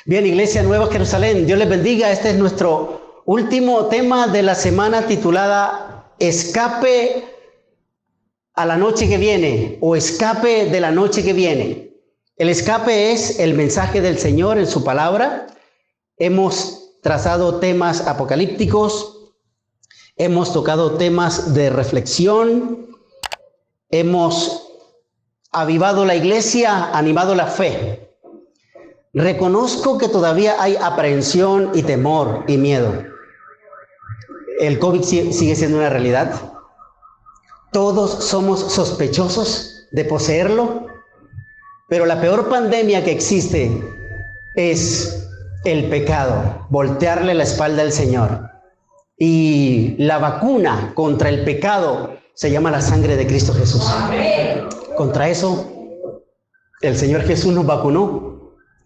Bien, Iglesia Nueva Jerusalén, Dios les bendiga. Este es nuestro último tema de la semana titulada Escape a la noche que viene o Escape de la noche que viene. El escape es el mensaje del Señor en su palabra. Hemos trazado temas apocalípticos, hemos tocado temas de reflexión, hemos avivado la iglesia, animado la fe. Reconozco que todavía hay aprehensión y temor y miedo. El COVID sigue siendo una realidad. Todos somos sospechosos de poseerlo, pero la peor pandemia que existe es el pecado, voltearle la espalda al Señor. Y la vacuna contra el pecado se llama la sangre de Cristo Jesús. Amén. Contra eso, el Señor Jesús nos vacunó.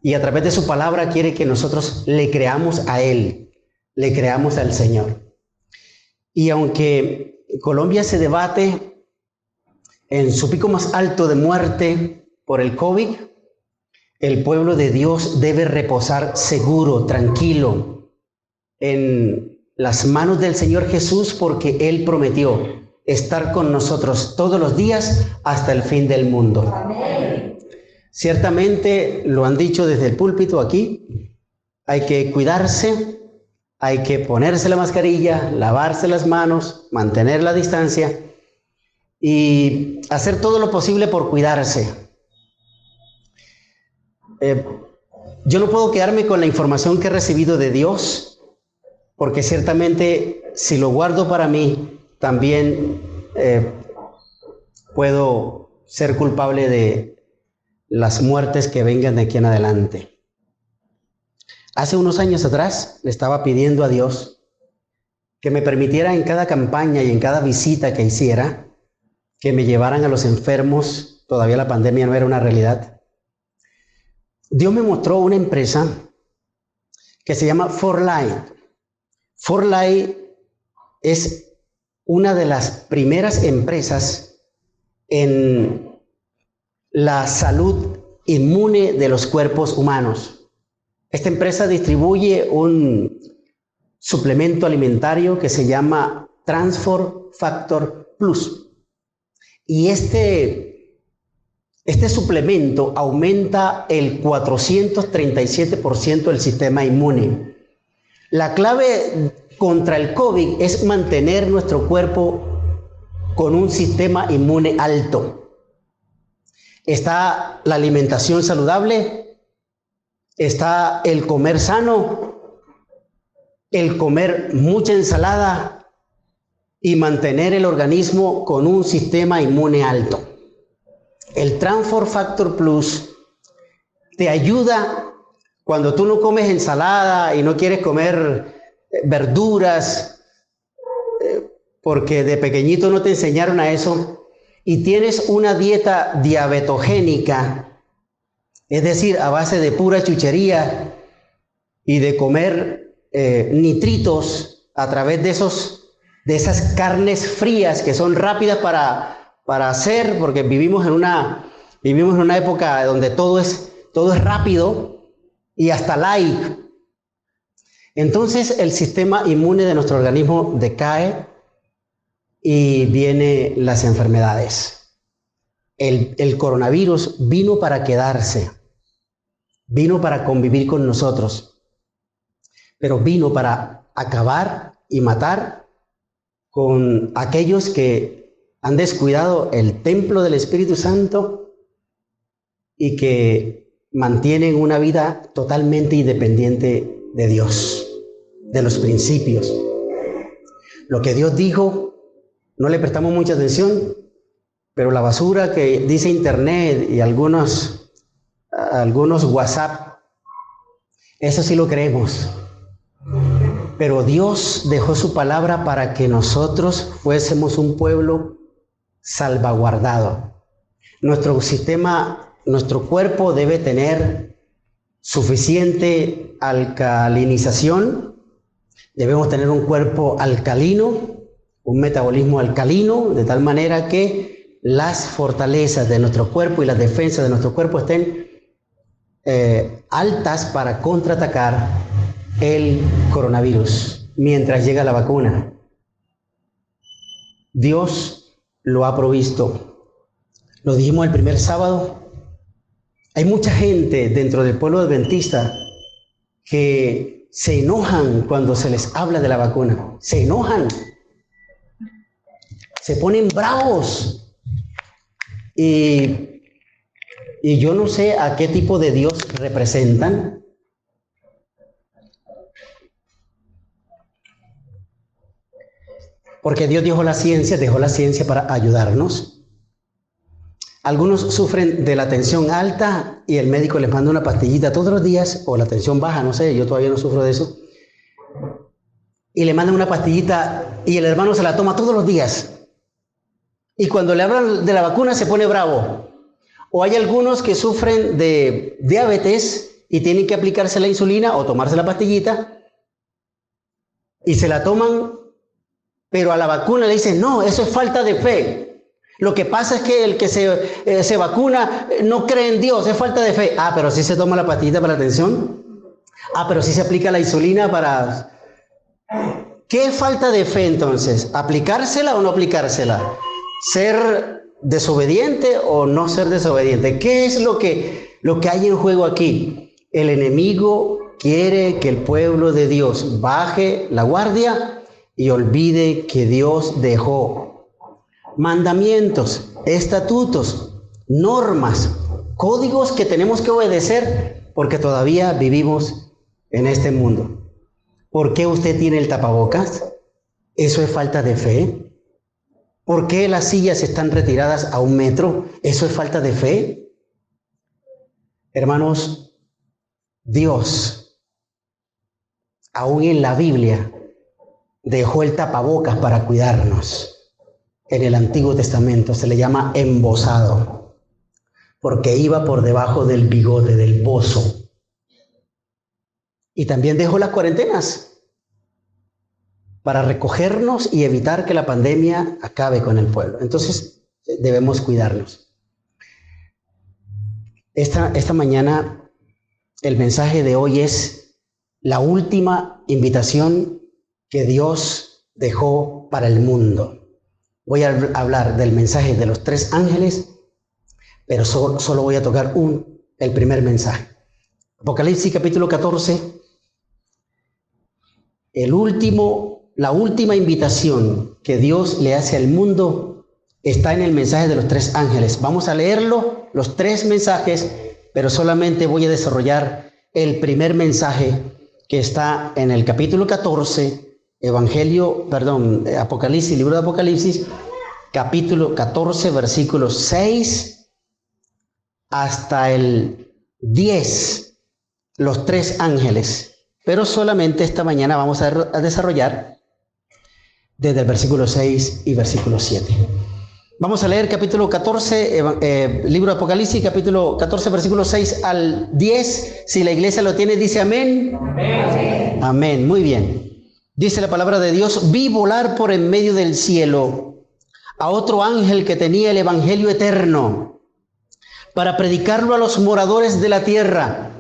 Y a través de su palabra quiere que nosotros le creamos a Él, le creamos al Señor. Y aunque Colombia se debate en su pico más alto de muerte por el COVID, el pueblo de Dios debe reposar seguro, tranquilo, en las manos del Señor Jesús, porque Él prometió estar con nosotros todos los días hasta el fin del mundo. Amén. Ciertamente, lo han dicho desde el púlpito aquí, hay que cuidarse, hay que ponerse la mascarilla, lavarse las manos, mantener la distancia y hacer todo lo posible por cuidarse. Yo no puedo quedarme con la información que he recibido de Dios, porque ciertamente si lo guardo para mí, también puedo ser culpable de las muertes que vengan de aquí en adelante. Hace unos años atrás le estaba pidiendo a Dios que me permitiera en cada campaña y en cada visita que hiciera, que me llevaran a los enfermos. Todavía la pandemia no era una realidad. Dios me mostró una empresa que se llama 4Light. 4Light es una de las primeras empresas en la salud inmune de los cuerpos humanos. Esta empresa distribuye un suplemento alimentario que se llama Transform Factor Plus. Y este suplemento aumenta el 437% del sistema inmune. La clave contra el COVID es mantener nuestro cuerpo con un sistema inmune alto. Está la alimentación saludable, está el comer sano, el comer mucha ensalada y mantener el organismo con un sistema inmune alto. El Transform Factor Plus te ayuda cuando tú no comes ensalada y no quieres comer verduras, porque de pequeñito no te enseñaron a eso, y tienes una dieta diabetogénica, es decir, a base de pura chuchería y de comer nitritos a través de esas carnes frías que son rápidas para hacer, porque vivimos en una época donde todo es rápido y hasta light. Entonces el sistema inmune de nuestro organismo decae y vienen las enfermedades. El coronavirus vino para quedarse, vino para convivir con nosotros, pero vino para acabar y matar con aquellos que han descuidado el templo del Espíritu Santo y que mantienen una vida totalmente independiente de Dios, de los principios. Lo que Dios dijo, no le prestamos mucha atención, pero la basura que dice Internet y algunos WhatsApp, eso sí lo creemos. Pero Dios dejó su palabra para que nosotros fuésemos un pueblo salvaguardado. Nuestro cuerpo debe tener suficiente alcalinización. Debemos tener un cuerpo alcalino, un metabolismo alcalino, de tal manera que las fortalezas de nuestro cuerpo y las defensas de nuestro cuerpo estén altas para contraatacar el coronavirus mientras llega la vacuna. Dios lo ha provisto. Lo dijimos el primer sábado. Hay mucha gente dentro del pueblo adventista que se enojan cuando se les habla de la vacuna. Se enojan. Se ponen bravos. Y yo no sé a qué tipo de Dios representan. Porque Dios dejó la ciencia para ayudarnos. Algunos sufren de la tensión alta y el médico les manda una pastillita todos los días, o la tensión baja, no sé, yo todavía no sufro de eso. Y le mandan una pastillita y el hermano se la toma todos los días. Y cuando le hablan de la vacuna se pone bravo. O hay algunos que sufren de diabetes y tienen que aplicarse la insulina o tomarse la pastillita y se la toman, pero a la vacuna le dicen, no, eso es falta de fe. Lo que pasa es que el que se vacuna no cree en Dios, es falta de fe. Ah, pero sí se toma la pastillita para la tensión. Ah, pero sí se aplica la insulina para... ¿Qué es falta de fe entonces? ¿Aplicársela o no aplicársela? ¿Ser desobediente o no ser desobediente? ¿Qué es lo que hay en juego aquí? El enemigo quiere que el pueblo de Dios baje la guardia y olvide que Dios dejó mandamientos, estatutos, normas, códigos que tenemos que obedecer porque todavía vivimos en este mundo. ¿Por qué usted tiene el tapabocas? ¿Eso es falta de fe? ¿Por qué las sillas están retiradas a 1 metro? ¿Eso es falta de fe? Hermanos, Dios, aún en la Biblia, dejó el tapabocas para cuidarnos. En el Antiguo Testamento se le llama embozado, porque iba por debajo del bigote, del bozo. Y también dejó las cuarentenas para recogernos y evitar que la pandemia acabe con el pueblo. Entonces debemos cuidarnos. Esta mañana el mensaje de hoy es la última invitación que Dios dejó para el mundo. Voy a hablar del mensaje de los 3 ángeles, pero solo voy a tocar el primer mensaje. Apocalipsis capítulo 14, la última invitación que Dios le hace al mundo está en el mensaje de los 3 ángeles. Vamos a leerlo, los 3 mensajes, pero solamente voy a desarrollar el primer mensaje que está en el capítulo 14, Apocalipsis, libro de Apocalipsis, capítulo 14, versículos 6 hasta el 10, los 3 ángeles. Pero solamente esta mañana vamos a desarrollar desde el versículo 6 y versículo 7. Vamos a leer capítulo 14, libro de Apocalipsis, capítulo 14, versículo 6 al 10. Si la iglesia lo tiene, dice amén. Amén. Amén, muy bien. Dice la palabra de Dios: vi volar por en medio del cielo a otro ángel que tenía el evangelio eterno para predicarlo a los moradores de la tierra,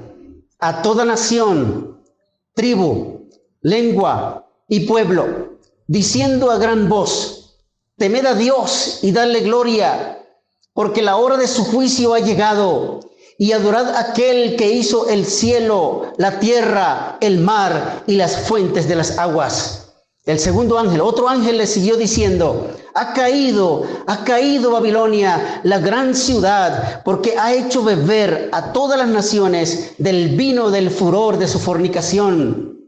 a toda nación, tribu, lengua y pueblo, diciendo a gran voz: temed a Dios y dadle gloria, porque la hora de su juicio ha llegado. Y adorad a aquel que hizo el cielo, la tierra, el mar y las fuentes de las aguas. El segundo ángel, otro ángel, le siguió diciendo: ha caído Babilonia, la gran ciudad, porque ha hecho beber a todas las naciones del vino del furor de su fornicación.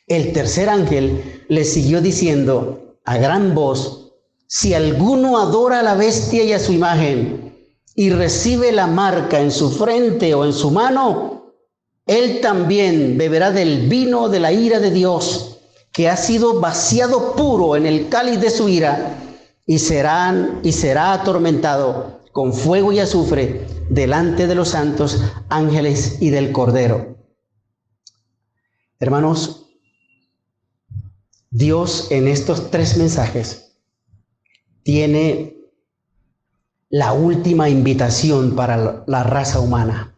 El tercer ángel le siguió diciendo a gran voz: si alguno adora a la bestia y a su imagen, y recibe la marca en su frente o en su mano, él también beberá del vino de la ira de Dios, que ha sido vaciado puro en el cáliz de su ira, y será atormentado con fuego y azufre delante de los santos ángeles y del Cordero. Hermanos, Dios en estos 3 mensajes tiene la última invitación para la raza humana.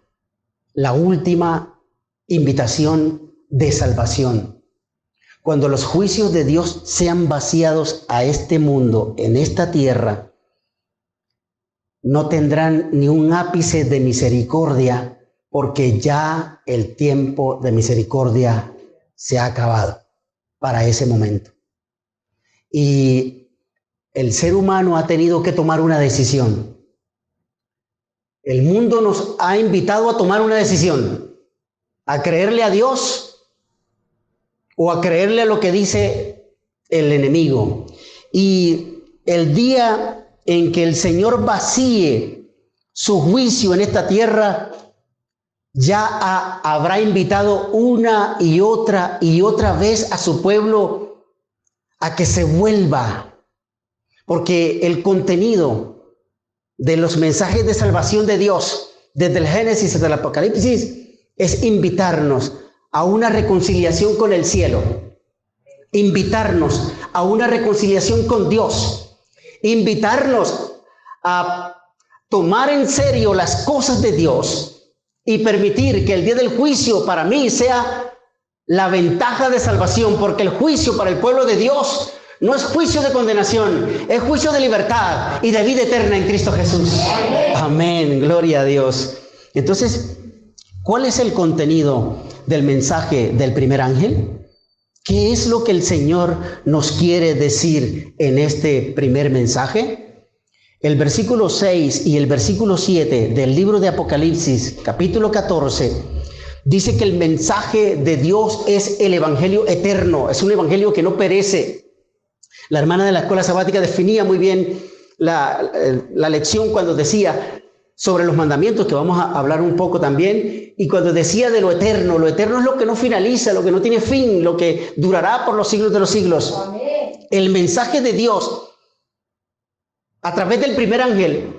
la última invitación de salvación. Cuando los juicios de Dios sean vaciados a este mundo, en esta tierra, no tendrán ni un ápice de misericordia, porque ya el tiempo de misericordia se ha acabado para ese momento. Y el ser humano ha tenido que tomar una decisión. El mundo nos ha invitado a tomar una decisión, a creerle a Dios o a creerle a lo que dice el enemigo. Y el día en que el Señor vacíe su juicio en esta tierra, ya habrá invitado una y otra vez a su pueblo a que se vuelva. Porque el contenido de los mensajes de salvación de Dios, desde el Génesis hasta el Apocalipsis, es invitarnos a una reconciliación con el cielo, invitarnos a una reconciliación con Dios, invitarnos a tomar en serio las cosas de Dios y permitir que el día del juicio para mí sea la ventaja de salvación, porque el juicio para el pueblo de Dios no es juicio de condenación, es juicio de libertad y de vida eterna en Cristo Jesús. Amén, gloria a Dios. Entonces, ¿cuál es el contenido del mensaje del primer ángel? ¿Qué es lo que el Señor nos quiere decir en este primer mensaje? El versículo 6 y el versículo 7 del libro de Apocalipsis, capítulo 14, dice que el mensaje de Dios es el evangelio eterno, es un evangelio que no perece. La hermana de la escuela sabática definía muy bien la lección cuando decía sobre los mandamientos, que vamos a hablar un poco también, y cuando decía de lo eterno es lo que no finaliza, lo que no tiene fin, lo que durará por los siglos de los siglos. Amén. El mensaje de Dios a través del primer ángel,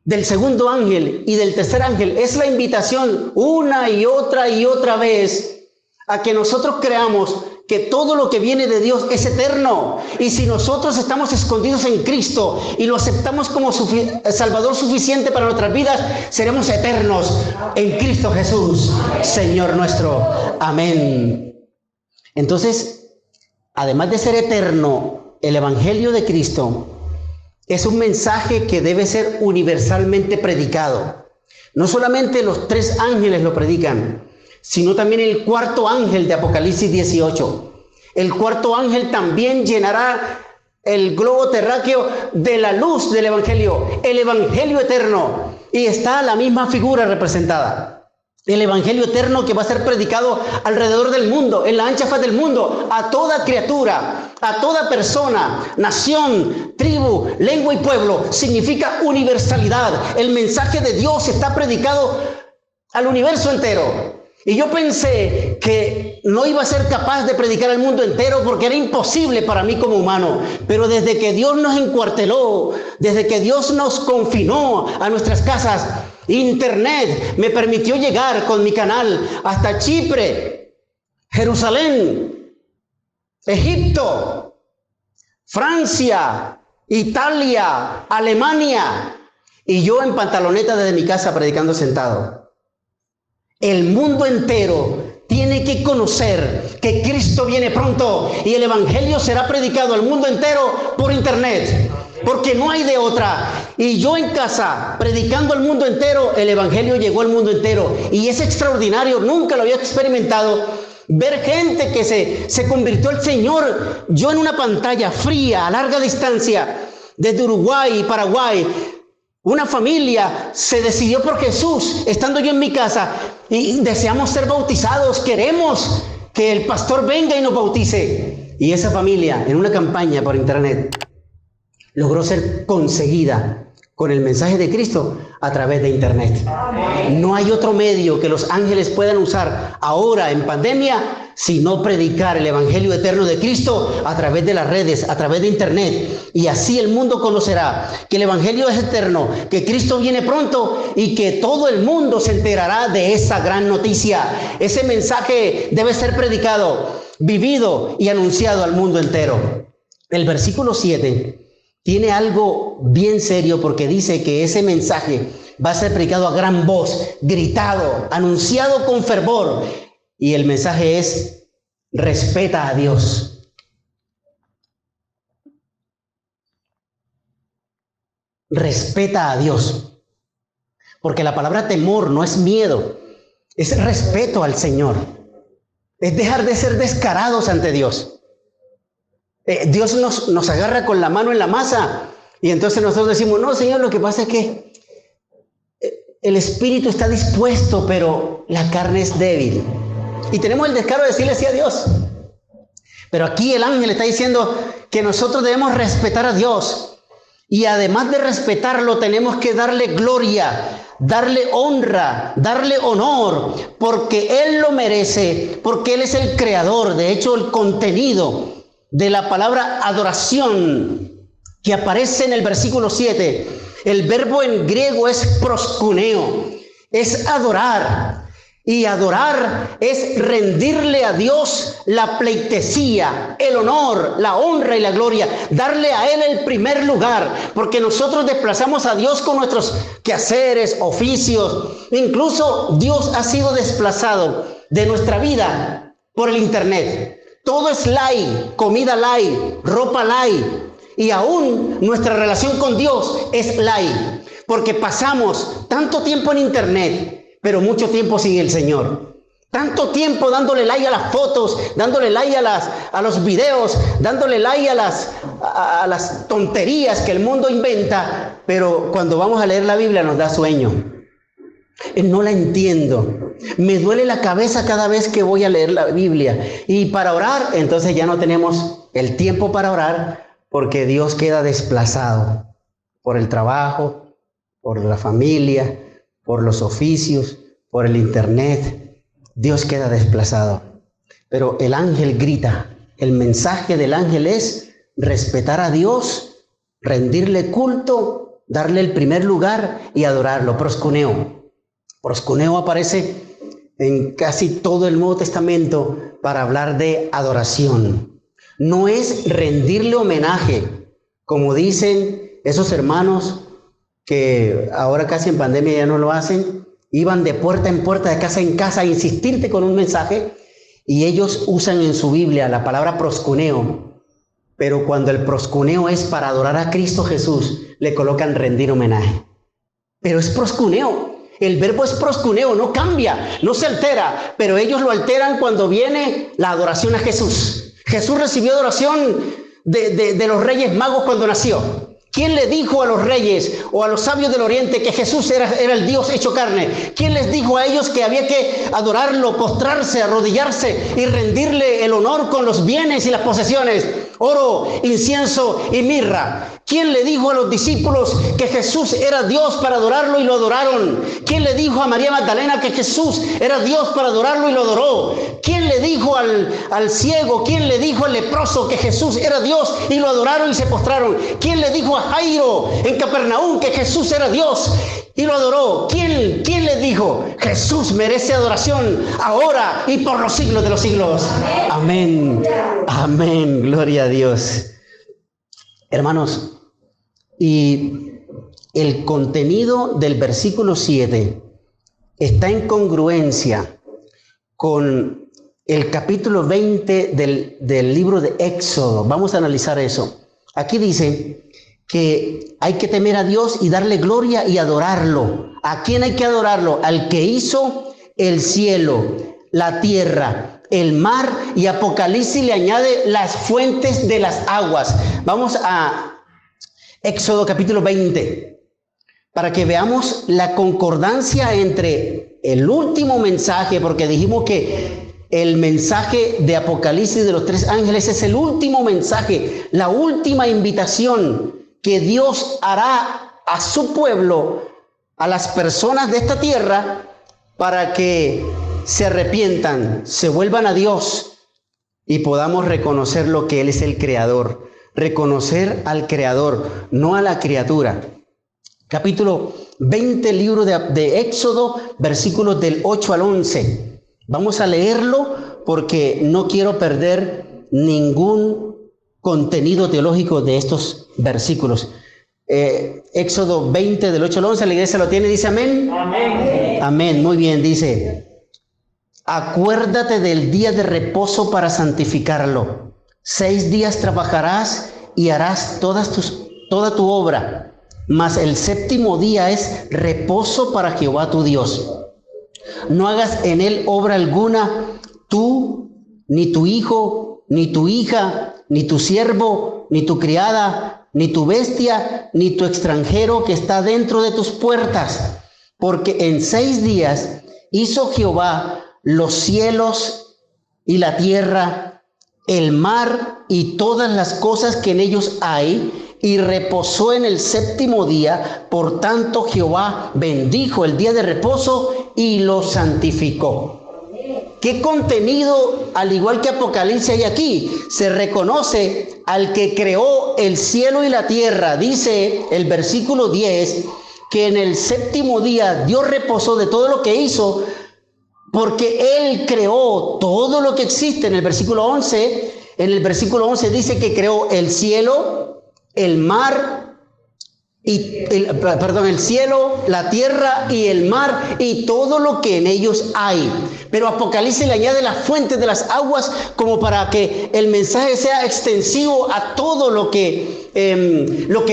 del segundo ángel y del tercer ángel es la invitación una y otra vez a que nosotros creamos que todo lo que viene de Dios es eterno. Y si nosotros estamos escondidos en Cristo y lo aceptamos como Salvador suficiente para nuestras vidas, seremos eternos en Cristo Jesús, Señor nuestro. Amén. Entonces, además de ser eterno, el Evangelio de Cristo es un mensaje que debe ser universalmente predicado. No solamente los tres ángeles lo predican, sino también el cuarto ángel de Apocalipsis 18. El cuarto ángel también llenará el globo terráqueo de la luz del evangelio, el evangelio eterno. Y está la misma figura representada. El evangelio eterno que va a ser predicado alrededor del mundo, en la ancha faz del mundo, a toda criatura, a toda persona, nación, tribu, lengua y pueblo. Significa universalidad. El mensaje de Dios está predicado al universo entero. Y yo pensé que no iba a ser capaz de predicar al mundo entero porque era imposible para mí como humano. Pero desde que Dios nos encuarteló, desde que Dios nos confinó a nuestras casas, Internet me permitió llegar con mi canal hasta Chipre, Jerusalén, Egipto, Francia, Italia, Alemania. Y yo en pantaloneta desde mi casa predicando sentado. El mundo entero tiene que conocer que Cristo viene pronto y el evangelio será predicado al mundo entero por internet, porque no hay de otra. Y yo en casa predicando al mundo entero, el evangelio llegó al mundo entero y es extraordinario, nunca lo había experimentado, ver gente que se convirtió al Señor. Yo en una pantalla fría a larga distancia desde Uruguay y Paraguay, una familia se decidió por Jesús, estando yo en mi casa, y deseamos ser bautizados, queremos que el pastor venga y nos bautice. Y esa familia, en una campaña por internet, logró ser conseguida con el mensaje de Cristo a través de internet. No hay otro medio que los ángeles puedan usar ahora en pandemia sino predicar el evangelio eterno de Cristo a través de las redes, a través de internet. Y así el mundo conocerá que el evangelio es eterno, que Cristo viene pronto y que todo el mundo se enterará de esa gran noticia. Ese mensaje debe ser predicado, vivido y anunciado al mundo entero. El versículo 7 tiene algo bien serio porque dice que ese mensaje va a ser predicado a gran voz, gritado, anunciado con fervor. Y el mensaje es: respeta a Dios. Respeta a Dios. Porque la palabra temor no es miedo, es respeto al Señor. Es dejar de ser descarados ante Dios. Dios nos agarra con la mano en la masa y entonces nosotros decimos: no, Señor, lo que pasa es que el espíritu está dispuesto, pero la carne es débil. Y tenemos el descaro de decirle así a Dios. Pero aquí el ángel está diciendo que nosotros debemos respetar a Dios. Y además de respetarlo, tenemos que darle gloria, darle honra, darle honor, porque Él lo merece, porque Él es el creador. De hecho, el contenido de la palabra adoración que aparece en el versículo 7, el verbo en griego es proskuneo, es adorar. Y adorar es rendirle a Dios la pleitesía, el honor, la honra y la gloria. Darle a Él el primer lugar. Porque nosotros desplazamos a Dios con nuestros quehaceres, oficios. Incluso Dios ha sido desplazado de nuestra vida por el internet. Todo es light, comida light, ropa light. Y aún nuestra relación con Dios es light. Porque pasamos tanto tiempo en internet, pero mucho tiempo sin el Señor. Tanto tiempo dándole like a las fotos, dándole like a los videos, dándole like a las tonterías que el mundo inventa, pero cuando vamos a leer la Biblia nos da sueño. No la entiendo. Me duele la cabeza cada vez que voy a leer la Biblia. Y para orar, entonces ya no tenemos el tiempo para orar, porque Dios queda desplazado por el trabajo, por la familia, por los oficios, por el internet. Dios queda desplazado. Pero el ángel grita. El mensaje del ángel es respetar a Dios, rendirle culto, darle el primer lugar y adorarlo. Proskuneo. Proskuneo aparece en casi todo el Nuevo Testamento para hablar de adoración. No es rendirle homenaje, como dicen esos hermanos que ahora casi en pandemia ya no lo hacen. Iban de puerta en puerta, de casa en casa a insistirte con un mensaje, y ellos usan en su Biblia la palabra proskuneo, pero cuando el proskuneo es para adorar a Cristo Jesús, le colocan rendir homenaje. Pero es proskuneo, el verbo es proskuneo, no cambia, no se altera, pero ellos lo alteran cuando viene la adoración a Jesús. Jesús recibió adoración de los reyes magos cuando nació. ¿Quién le dijo a los reyes o a los sabios del oriente que Jesús era el Dios hecho carne? ¿Quién les dijo a ellos que había que adorarlo, postrarse, arrodillarse y rendirle el honor con los bienes y las posesiones? Oro, incienso y mirra. ¿Quién le dijo a los discípulos que Jesús era Dios para adorarlo y lo adoraron? ¿Quién le dijo a María Magdalena que Jesús era Dios para adorarlo y lo adoró? ¿Quién le dijo al ciego? ¿Quién le dijo al leproso que Jesús era Dios y lo adoraron y se postraron? ¿Quién le dijo a Jairo en Capernaum que Jesús era Dios y lo adoró? ¿Quién le dijo? Jesús merece adoración ahora y por los siglos de los siglos. Amén. Amén. Gloria a Dios. Hermanos, y el contenido del versículo 7 está en congruencia con el capítulo 20 del libro de Éxodo. Vamos a analizar eso. Aquí dice que hay que temer a Dios y darle gloria y adorarlo. ¿A quién hay que adorarlo? Al que hizo el cielo, la tierra, el mar, y Apocalipsis le añade las fuentes de las aguas. Vamos a Éxodo capítulo 20 para que veamos la concordancia entre el último mensaje, porque dijimos que el mensaje de Apocalipsis de los 3 ángeles es el último mensaje, la última invitación que Dios hará a su pueblo, a las personas de esta tierra, para que se arrepientan, se vuelvan a Dios y podamos reconocer lo que Él es el creador. Reconocer al creador, no a la criatura. Capítulo 20, libro de Éxodo, versículos del 8 al 11. Vamos a leerlo porque no quiero perder ningún contenido teológico de estos versículos. Éxodo 20 del 8 al 11, la iglesia lo tiene, dice amén. Amén. Amén, muy bien, dice: acuérdate del día de reposo para santificarlo. 6 días trabajarás y harás toda tu obra, mas el séptimo día es reposo para Jehová tu Dios. No hagas en él obra alguna, tú, ni tu hijo, ni tu hija, ni tu siervo, ni tu criada, ni tu bestia, ni tu extranjero que está dentro de tus puertas. Porque en 6 días hizo Jehová los cielos y la tierra, el mar y todas las cosas que en ellos hay, y reposó en el séptimo día. Por tanto, Jehová bendijo el día de reposo y lo santificó. ¿Qué contenido, al igual que Apocalipsis, hay aquí? Se reconoce al que creó el cielo y la tierra. Dice el versículo 10 que en el séptimo día Dios reposó de todo lo que hizo, porque Él creó todo lo que existe. En el versículo 11 dice que creó el cielo, el mar, el cielo, la tierra y el mar y todo lo que en ellos hay. Pero Apocalipsis le añade las fuentes de las aguas como para que el mensaje sea extensivo a todo lo que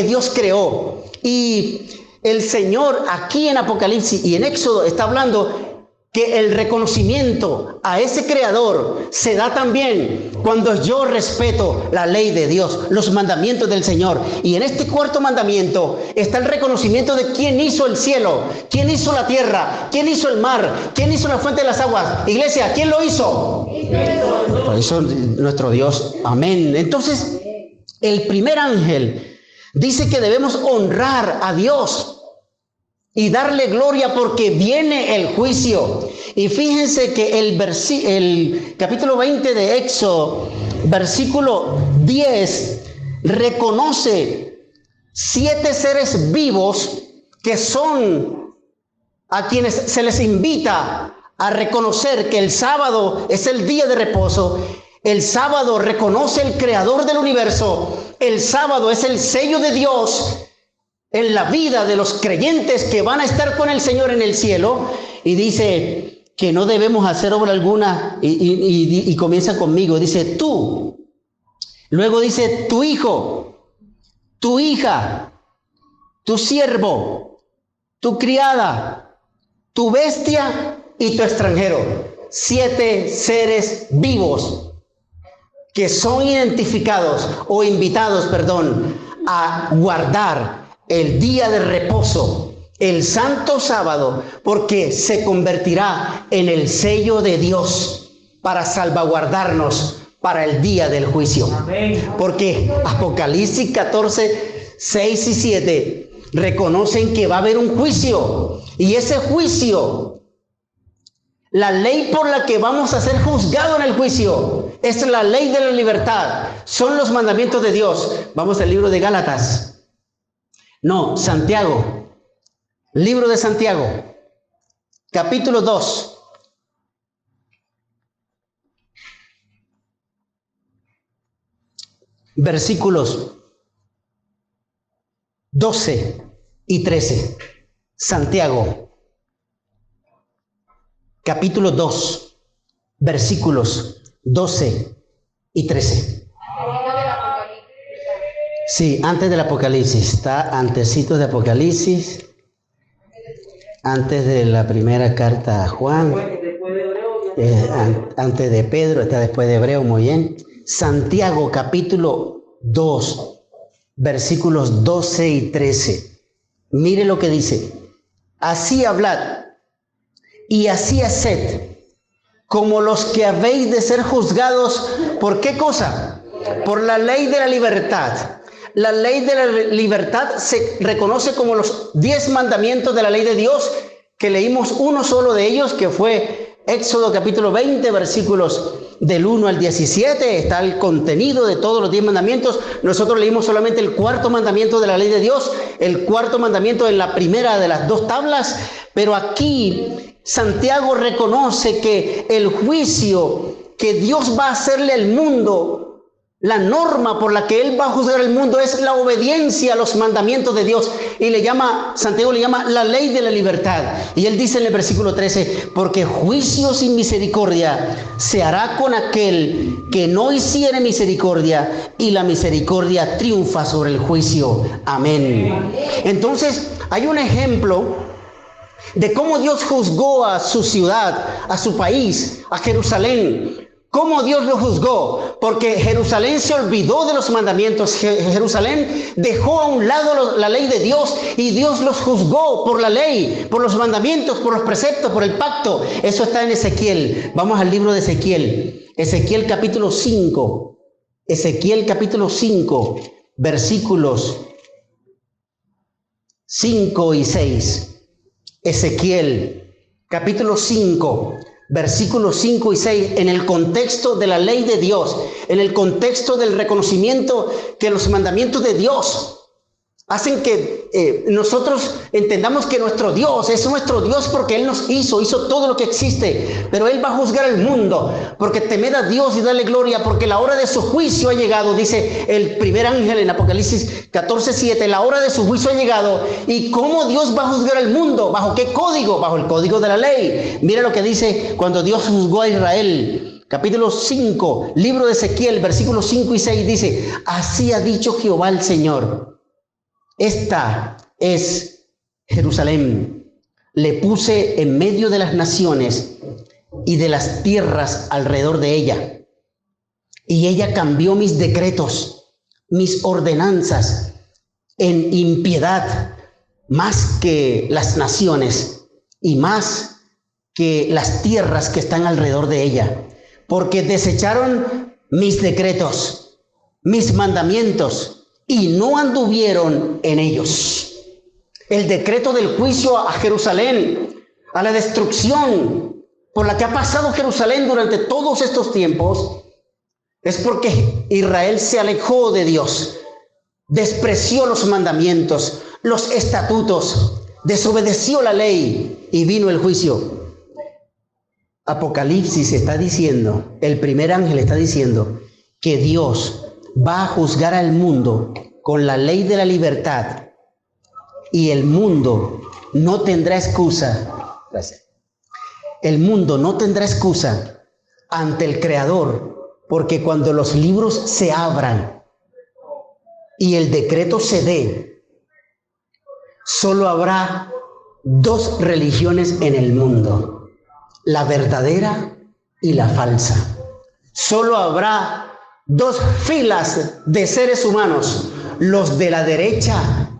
Dios creó. Y el Señor aquí en Apocalipsis y en Éxodo está hablando que el reconocimiento a ese creador se da también cuando yo respeto la ley de Dios, los mandamientos del Señor. Y en este cuarto mandamiento está el reconocimiento de quién hizo el cielo, quién hizo la tierra, quién hizo el mar, quién hizo la fuente de las aguas. Iglesia, ¿quién lo hizo? Por eso nuestro Dios. Amén. Entonces, el primer ángel dice que debemos honrar a Dios y darle gloria porque viene el juicio. Y fíjense que el capítulo 20 de Éxodo, versículo 10, reconoce 7 seres vivos que son a quienes se les invita a reconocer que el sábado es el día de reposo. El sábado reconoce el creador del universo. El sábado es el sello de Dios en la vida de los creyentes que van a estar con el Señor en el cielo. Y dice que no debemos hacer obra alguna, y comienza conmigo, dice tú, luego dice tu hijo, tu hija, tu siervo, tu criada, tu bestia y tu extranjero. 7 seres vivos que son identificados o invitados, a guardar el día de reposo, el santo sábado, porque se convertirá en el sello de Dios para salvaguardarnos para el día del juicio. Amén. Porque Apocalipsis 14, 6 y 7 reconocen que va a haber un juicio, y ese juicio, la ley por la que vamos a ser juzgados en el juicio, es la ley de la libertad, son los mandamientos de Dios. Vamos al libro de Gálatas. No, Santiago. Libro de Santiago, capítulo 2. Versículos 12 y 13. Santiago, capítulo 2, versículos 12 y 13. Sí, antes del Apocalipsis, está antesito de Apocalipsis, antes de la primera carta a Juan, antes de Pedro, está después de Hebreo, muy bien. Santiago, capítulo 2, versículos 12 y 13. Mire lo que dice: así hablad y así haced, como los que habéis de ser juzgados. ¿Por qué cosa? Por la ley de la libertad. La ley de la libertad se reconoce como los 10 mandamientos de la ley de Dios, que leímos uno solo de ellos, que fue Éxodo capítulo 20, versículos del 1 al 17. Está el contenido de todos los 10 mandamientos. Nosotros leímos solamente el cuarto mandamiento de la ley de Dios, el cuarto mandamiento en la primera de las 2 tablas. Pero aquí Santiago reconoce que el juicio que Dios va a hacerle al mundo, La norma por la que Él va a juzgar el mundo es la obediencia a los mandamientos de Dios. Y Santiago le llama la ley de la libertad. Y Él dice en el versículo 13, porque juicio sin misericordia se hará con aquel que no hiciere misericordia, y la misericordia triunfa sobre el juicio. Amén. Entonces, hay un ejemplo de cómo Dios juzgó a su ciudad, a su país, a Jerusalén. ¿Cómo Dios lo juzgó? Porque Jerusalén se olvidó de los mandamientos. Jerusalén dejó a un lado la ley de Dios y Dios los juzgó por la ley, por los mandamientos, por los preceptos, por el pacto. Eso está en Ezequiel. Vamos al libro de Ezequiel. Ezequiel capítulo 5. Ezequiel capítulo 5, versículos 5 y 6. Ezequiel capítulo 5. Versículos 5 y 6, en el contexto de la ley de Dios, en el contexto del reconocimiento que los mandamientos de Dios hacen que nosotros entendamos que nuestro Dios es nuestro Dios porque Él nos hizo todo lo que existe, pero Él va a juzgar el mundo, porque temed a Dios y dale gloria, porque la hora de su juicio ha llegado, dice el primer ángel en Apocalipsis 14:7, la hora de su juicio ha llegado. ¿Y cómo Dios va a juzgar el mundo? ¿Bajo qué código? Bajo el código de la ley. Mira lo que dice cuando Dios juzgó a Israel. Capítulo 5, libro de Ezequiel, versículos 5 y 6 dice, así ha dicho Jehová el Señor. Esta es Jerusalén. Le puse en medio de las naciones y de las tierras alrededor de ella. Y ella cambió mis decretos, mis ordenanzas, en impiedad, más que las naciones y más que las tierras que están alrededor de ella. Porque desecharon mis decretos, mis mandamientos, y no anduvieron en ellos. El decreto del juicio a Jerusalén, a la destrucción por la que ha pasado Jerusalén durante todos estos tiempos, es porque Israel se alejó de Dios, despreció los mandamientos, los estatutos, desobedeció la ley y vino el juicio. Apocalipsis está diciendo, el primer ángel está diciendo que Dios va a juzgar al mundo con la ley de la libertad y el mundo no tendrá excusa. Gracias. El mundo no tendrá excusa ante el Creador, porque cuando los libros se abran y el decreto se dé, solo habrá dos religiones en el mundo, la verdadera y la falsa. Solo habrá dos filas de seres humanos, los de la derecha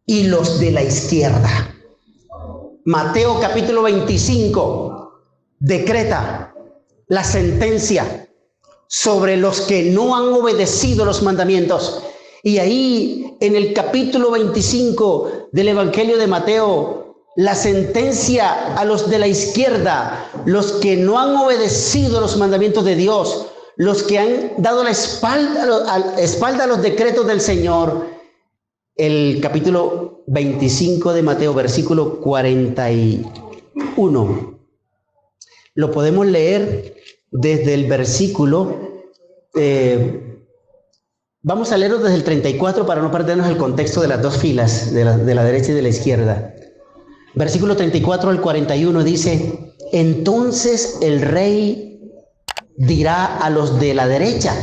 y los de la izquierda. Mateo capítulo 25 decreta la sentencia sobre los que no han obedecido los mandamientos. Y ahí en el capítulo 25 del Evangelio de Mateo, la sentencia a los de la izquierda, los que no han obedecido los mandamientos de Dios, los que han dado la espalda a los decretos del Señor. El capítulo 25 de Mateo, versículo 41. Lo podemos leer desde el versículo, vamos a leerlo desde el 34 para no perdernos el contexto de las dos filas, de la derecha y de la izquierda. Versículo 34 al 41 dice, entonces el rey dirá a los de la derecha,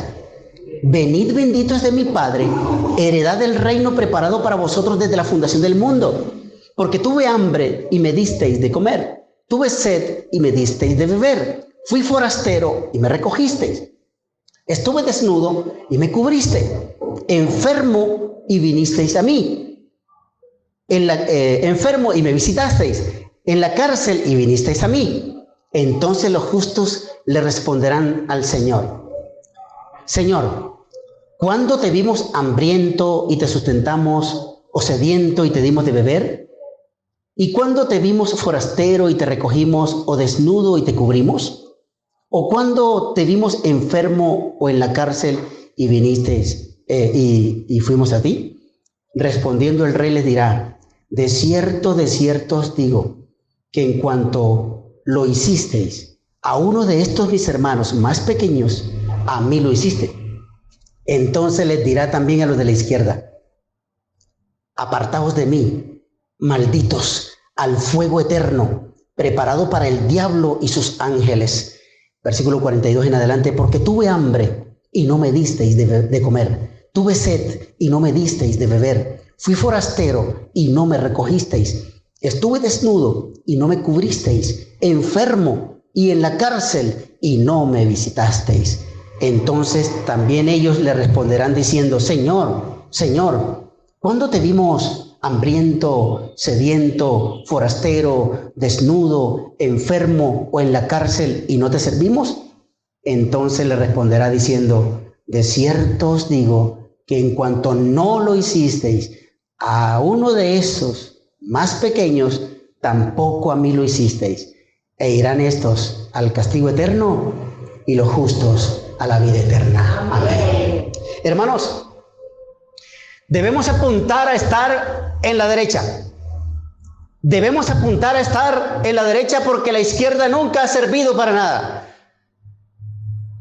venid benditos de mi Padre, heredad del reino preparado para vosotros desde la fundación del mundo. Porque tuve hambre y me disteis de comer, tuve sed y me disteis de beber, fui forastero y me recogisteis, estuve desnudo y me cubriste, enfermo y vinisteis a mí, enfermo y me visitasteis, en la cárcel y vinisteis a mí. Entonces los justos le responderán al Señor, Señor, ¿cuándo te vimos hambriento y te sustentamos, o sediento y te dimos de beber? ¿Y cuándo te vimos forastero y te recogimos, o desnudo y te cubrimos? ¿O cuándo te vimos enfermo o en la cárcel y vinisteis y fuimos a ti? Respondiendo el rey les dirá, de cierto os digo, que en cuanto lo hicisteis a uno de estos mis hermanos más pequeños, a mí lo hiciste. Entonces les dirá también a los de la izquierda: apartaos de mí, malditos, al fuego eterno, preparado para el diablo y sus ángeles. Versículo 42 en adelante: porque tuve hambre y no me disteis de comer, tuve sed y no me disteis de beber, fui forastero y no me recogisteis, estuve desnudo y no me cubristeis, enfermo y en la cárcel y no me visitasteis. Entonces también ellos le responderán diciendo: Señor, Señor, ¿cuándo te vimos hambriento, sediento, forastero, desnudo, enfermo o en la cárcel y no te servimos? Entonces le responderá diciendo: de cierto os digo que en cuanto no lo hicisteis a uno de esos más pequeños, tampoco a mí lo hicisteis. E irán estos al castigo eterno y los justos a la vida eterna. Amén. Hermanos, debemos apuntar a estar en la derecha. Debemos apuntar a estar en la derecha porque la izquierda nunca ha servido para nada.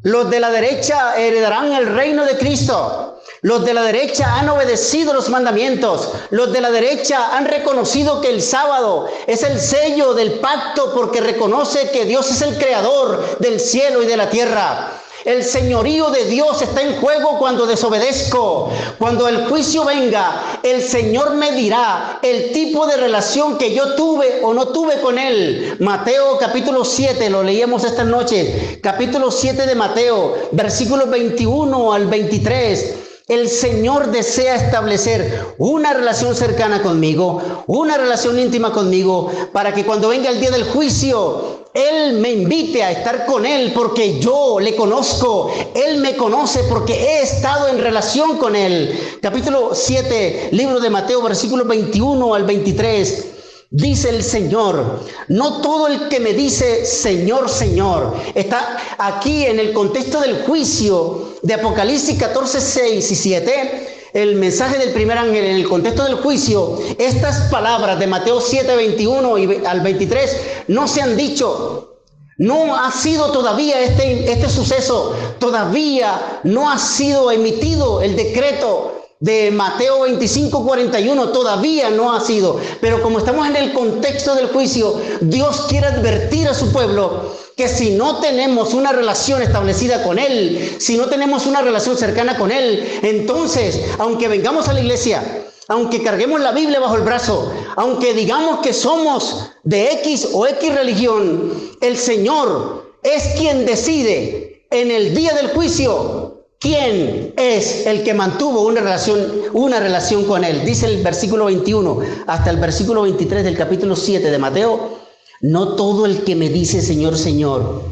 Los de la derecha heredarán el reino de Cristo. Los de la derecha han obedecido los mandamientos. Los de la derecha han reconocido que el sábado es el sello del pacto porque reconoce que Dios es el creador del cielo y de la tierra. El señorío de Dios está en juego cuando desobedezco. Cuando el juicio venga, el Señor me dirá el tipo de relación que yo tuve o no tuve con Él. Mateo capítulo 7, lo leíamos esta noche. Capítulo 7 de Mateo, versículos 21 al 23. El Señor desea establecer una relación cercana conmigo, una relación íntima conmigo, para que cuando venga el día del juicio, Él me invite a estar con Él porque yo le conozco. Él me conoce porque he estado en relación con Él. Capítulo 7, libro de Mateo, versículos 21 al 23. Dice el Señor: no todo el que me dice Señor, Señor. Está aquí en el contexto del juicio de Apocalipsis 14, 6 y 7. El mensaje del primer ángel en el contexto del juicio. Estas palabras de Mateo 7, 21 al 23 no se han dicho. No ha sido todavía este suceso. Todavía no ha sido emitido el decreto de Mateo 25, 41, todavía no ha sido. Pero como estamos en el contexto del juicio, Dios quiere advertir a su pueblo que si no tenemos una relación establecida con Él, si no tenemos una relación cercana con Él, entonces, aunque vengamos a la iglesia, aunque carguemos la Biblia bajo el brazo, aunque digamos que somos de X o X religión, el Señor es quien decide en el día del juicio quién es el que mantuvo una relación con Él. Dice el versículo 21 hasta el versículo 23 del capítulo 7 de Mateo: no todo el que me dice Señor, Señor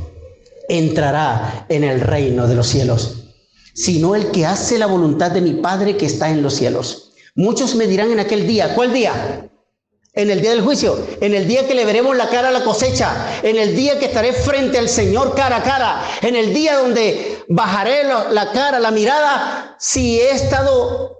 entrará en el reino de los cielos, sino el que hace la voluntad de mi Padre que está en los cielos. Muchos me dirán en aquel día. ¿Cuál día? En el día del juicio, en el día que le veremos la cara a la cosecha, en el día que estaré frente al Señor cara a cara, en el día donde bajaré la cara, la mirada, si he estado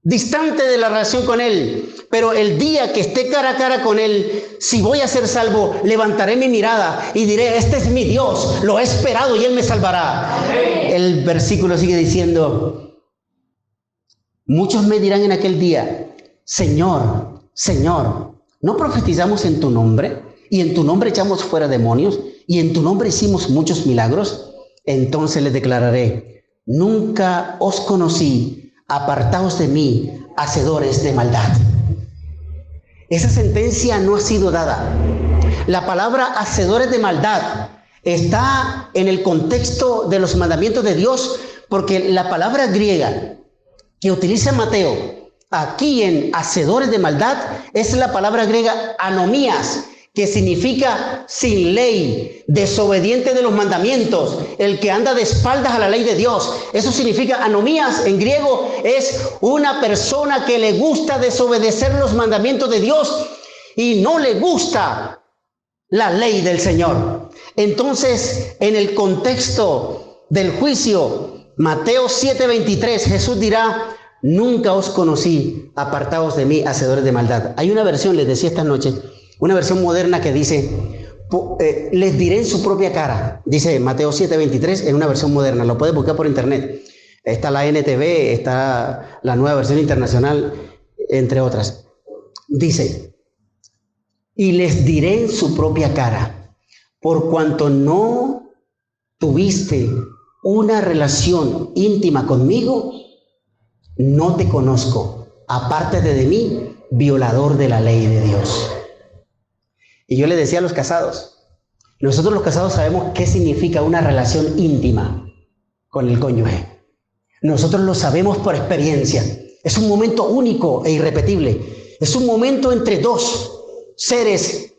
distante de la relación con Él. Pero el día que esté cara a cara con Él, si voy a ser salvo, levantaré mi mirada y diré: este es mi Dios, lo he esperado y Él me salvará. Amén. El versículo sigue diciendo: muchos me dirán en aquel día: Señor, Señor, ¿no profetizamos en tu nombre? Y en tu nombre echamos fuera demonios, y en tu nombre hicimos muchos milagros. Entonces les declararé: nunca os conocí, apartaos de mí, hacedores de maldad. Esa sentencia no ha sido dada. La palabra hacedores de maldad está en el contexto de los mandamientos de Dios, porque la palabra griega que utiliza Mateo aquí en hacedores de maldad es la palabra griega anomías, que significa sin ley, desobediente de los mandamientos, el que anda de espaldas a la ley de Dios. Eso significa anomías en griego, es una persona que le gusta desobedecer los mandamientos de Dios y no le gusta la ley del Señor. Entonces, en el contexto del juicio, Mateo 7:23, Jesús dirá: nunca os conocí, apartaos de mí, hacedores de maldad. Hay una versión, les decía esta noche, una versión moderna que dice: les diré en su propia cara. Dice Mateo 7:23 en una versión moderna, lo puedes buscar por internet. Está la NTV, está la Nueva Versión Internacional, entre otras. Dice, y les diré en su propia cara, por cuanto no tuviste una relación íntima conmigo, no te conozco, apártate de mí, violador de la ley de Dios. Y yo le decía a los casados, nosotros los casados sabemos qué significa una relación íntima con el cónyuge. Nosotros lo sabemos por experiencia. Es un momento único e irrepetible. Es un momento entre dos seres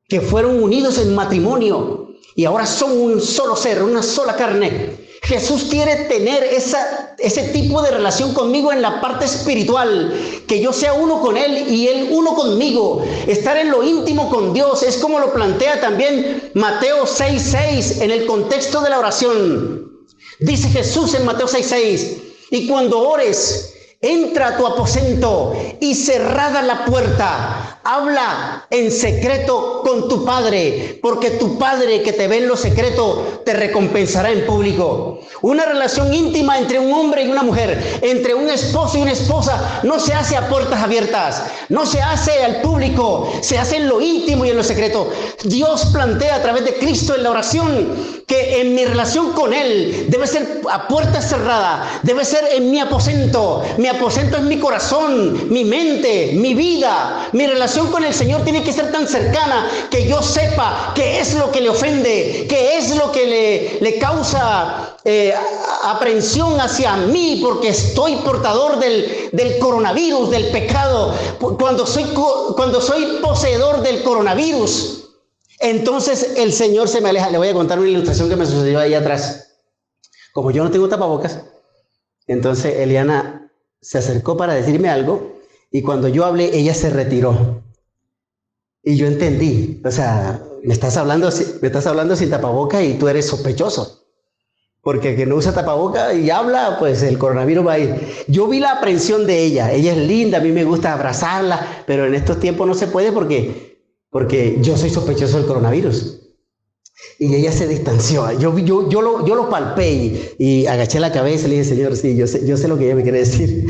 que fueron unidos en matrimonio y ahora son un solo ser, una sola carne. Jesús quiere tener ese tipo de relación conmigo en la parte espiritual, que yo sea uno con Él y Él uno conmigo, estar en lo íntimo con Dios. Es como lo plantea también Mateo 6:6 en el contexto de la oración. Dice Jesús en Mateo 6:6, y cuando ores, entra a tu aposento y cerrada la puerta, habla en secreto con tu Padre, porque tu Padre que te ve en lo secreto te recompensará en público. Una relación íntima entre un hombre y una mujer, entre un esposo y una esposa, no se hace a puertas abiertas, no se hace al público, se hace en lo íntimo y en lo secreto. Dios plantea a través de Cristo en la oración que en mi relación con Él debe ser a puerta cerrada, debe ser en mi aposento. Mi aposento es mi corazón, mi mente, mi vida. Mi relación con el Señor tiene que ser tan cercana que yo sepa qué es lo que le ofende, qué es lo que le causa aprensión hacia mí, porque estoy portador del coronavirus, del pecado. Cuando soy poseedor del coronavirus, entonces el Señor se me aleja. Le voy a contar una ilustración que me sucedió ahí atrás. Como yo no tengo tapabocas, entonces Eliana se acercó para decirme algo y cuando yo hablé, ella se retiró. Y yo entendí, o sea, me estás hablando sin tapabocas y tú eres sospechoso. Porque el que no usa tapabocas y habla, pues el coronavirus va a ir. Yo vi la aprensión de ella. Ella es linda, a mí me gusta abrazarla, pero en estos tiempos no se puede porque yo soy sospechoso del coronavirus. Y ella se distanció. Yo lo palpé y agaché la cabeza y le dije, Señor, sí, yo sé lo que ella me quiere decir.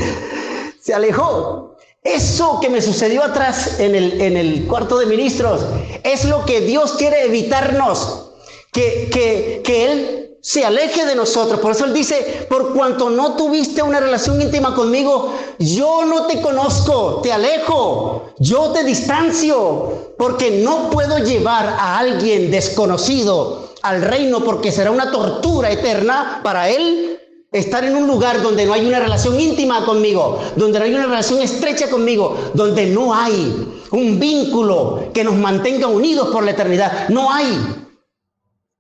Se alejó. Eso que me sucedió atrás en el cuarto de ministros es lo que Dios quiere evitarnos. Que Él se aleje de nosotros. Por eso Él dice, por cuanto no tuviste una relación íntima conmigo, yo no te conozco, te alejo, yo te distancio, porque no puedo llevar a alguien desconocido al reino, porque será una tortura eterna para él estar en un lugar donde no hay una relación íntima conmigo, donde no hay una relación estrecha conmigo, donde no hay un vínculo que nos mantenga unidos por la eternidad. No hay.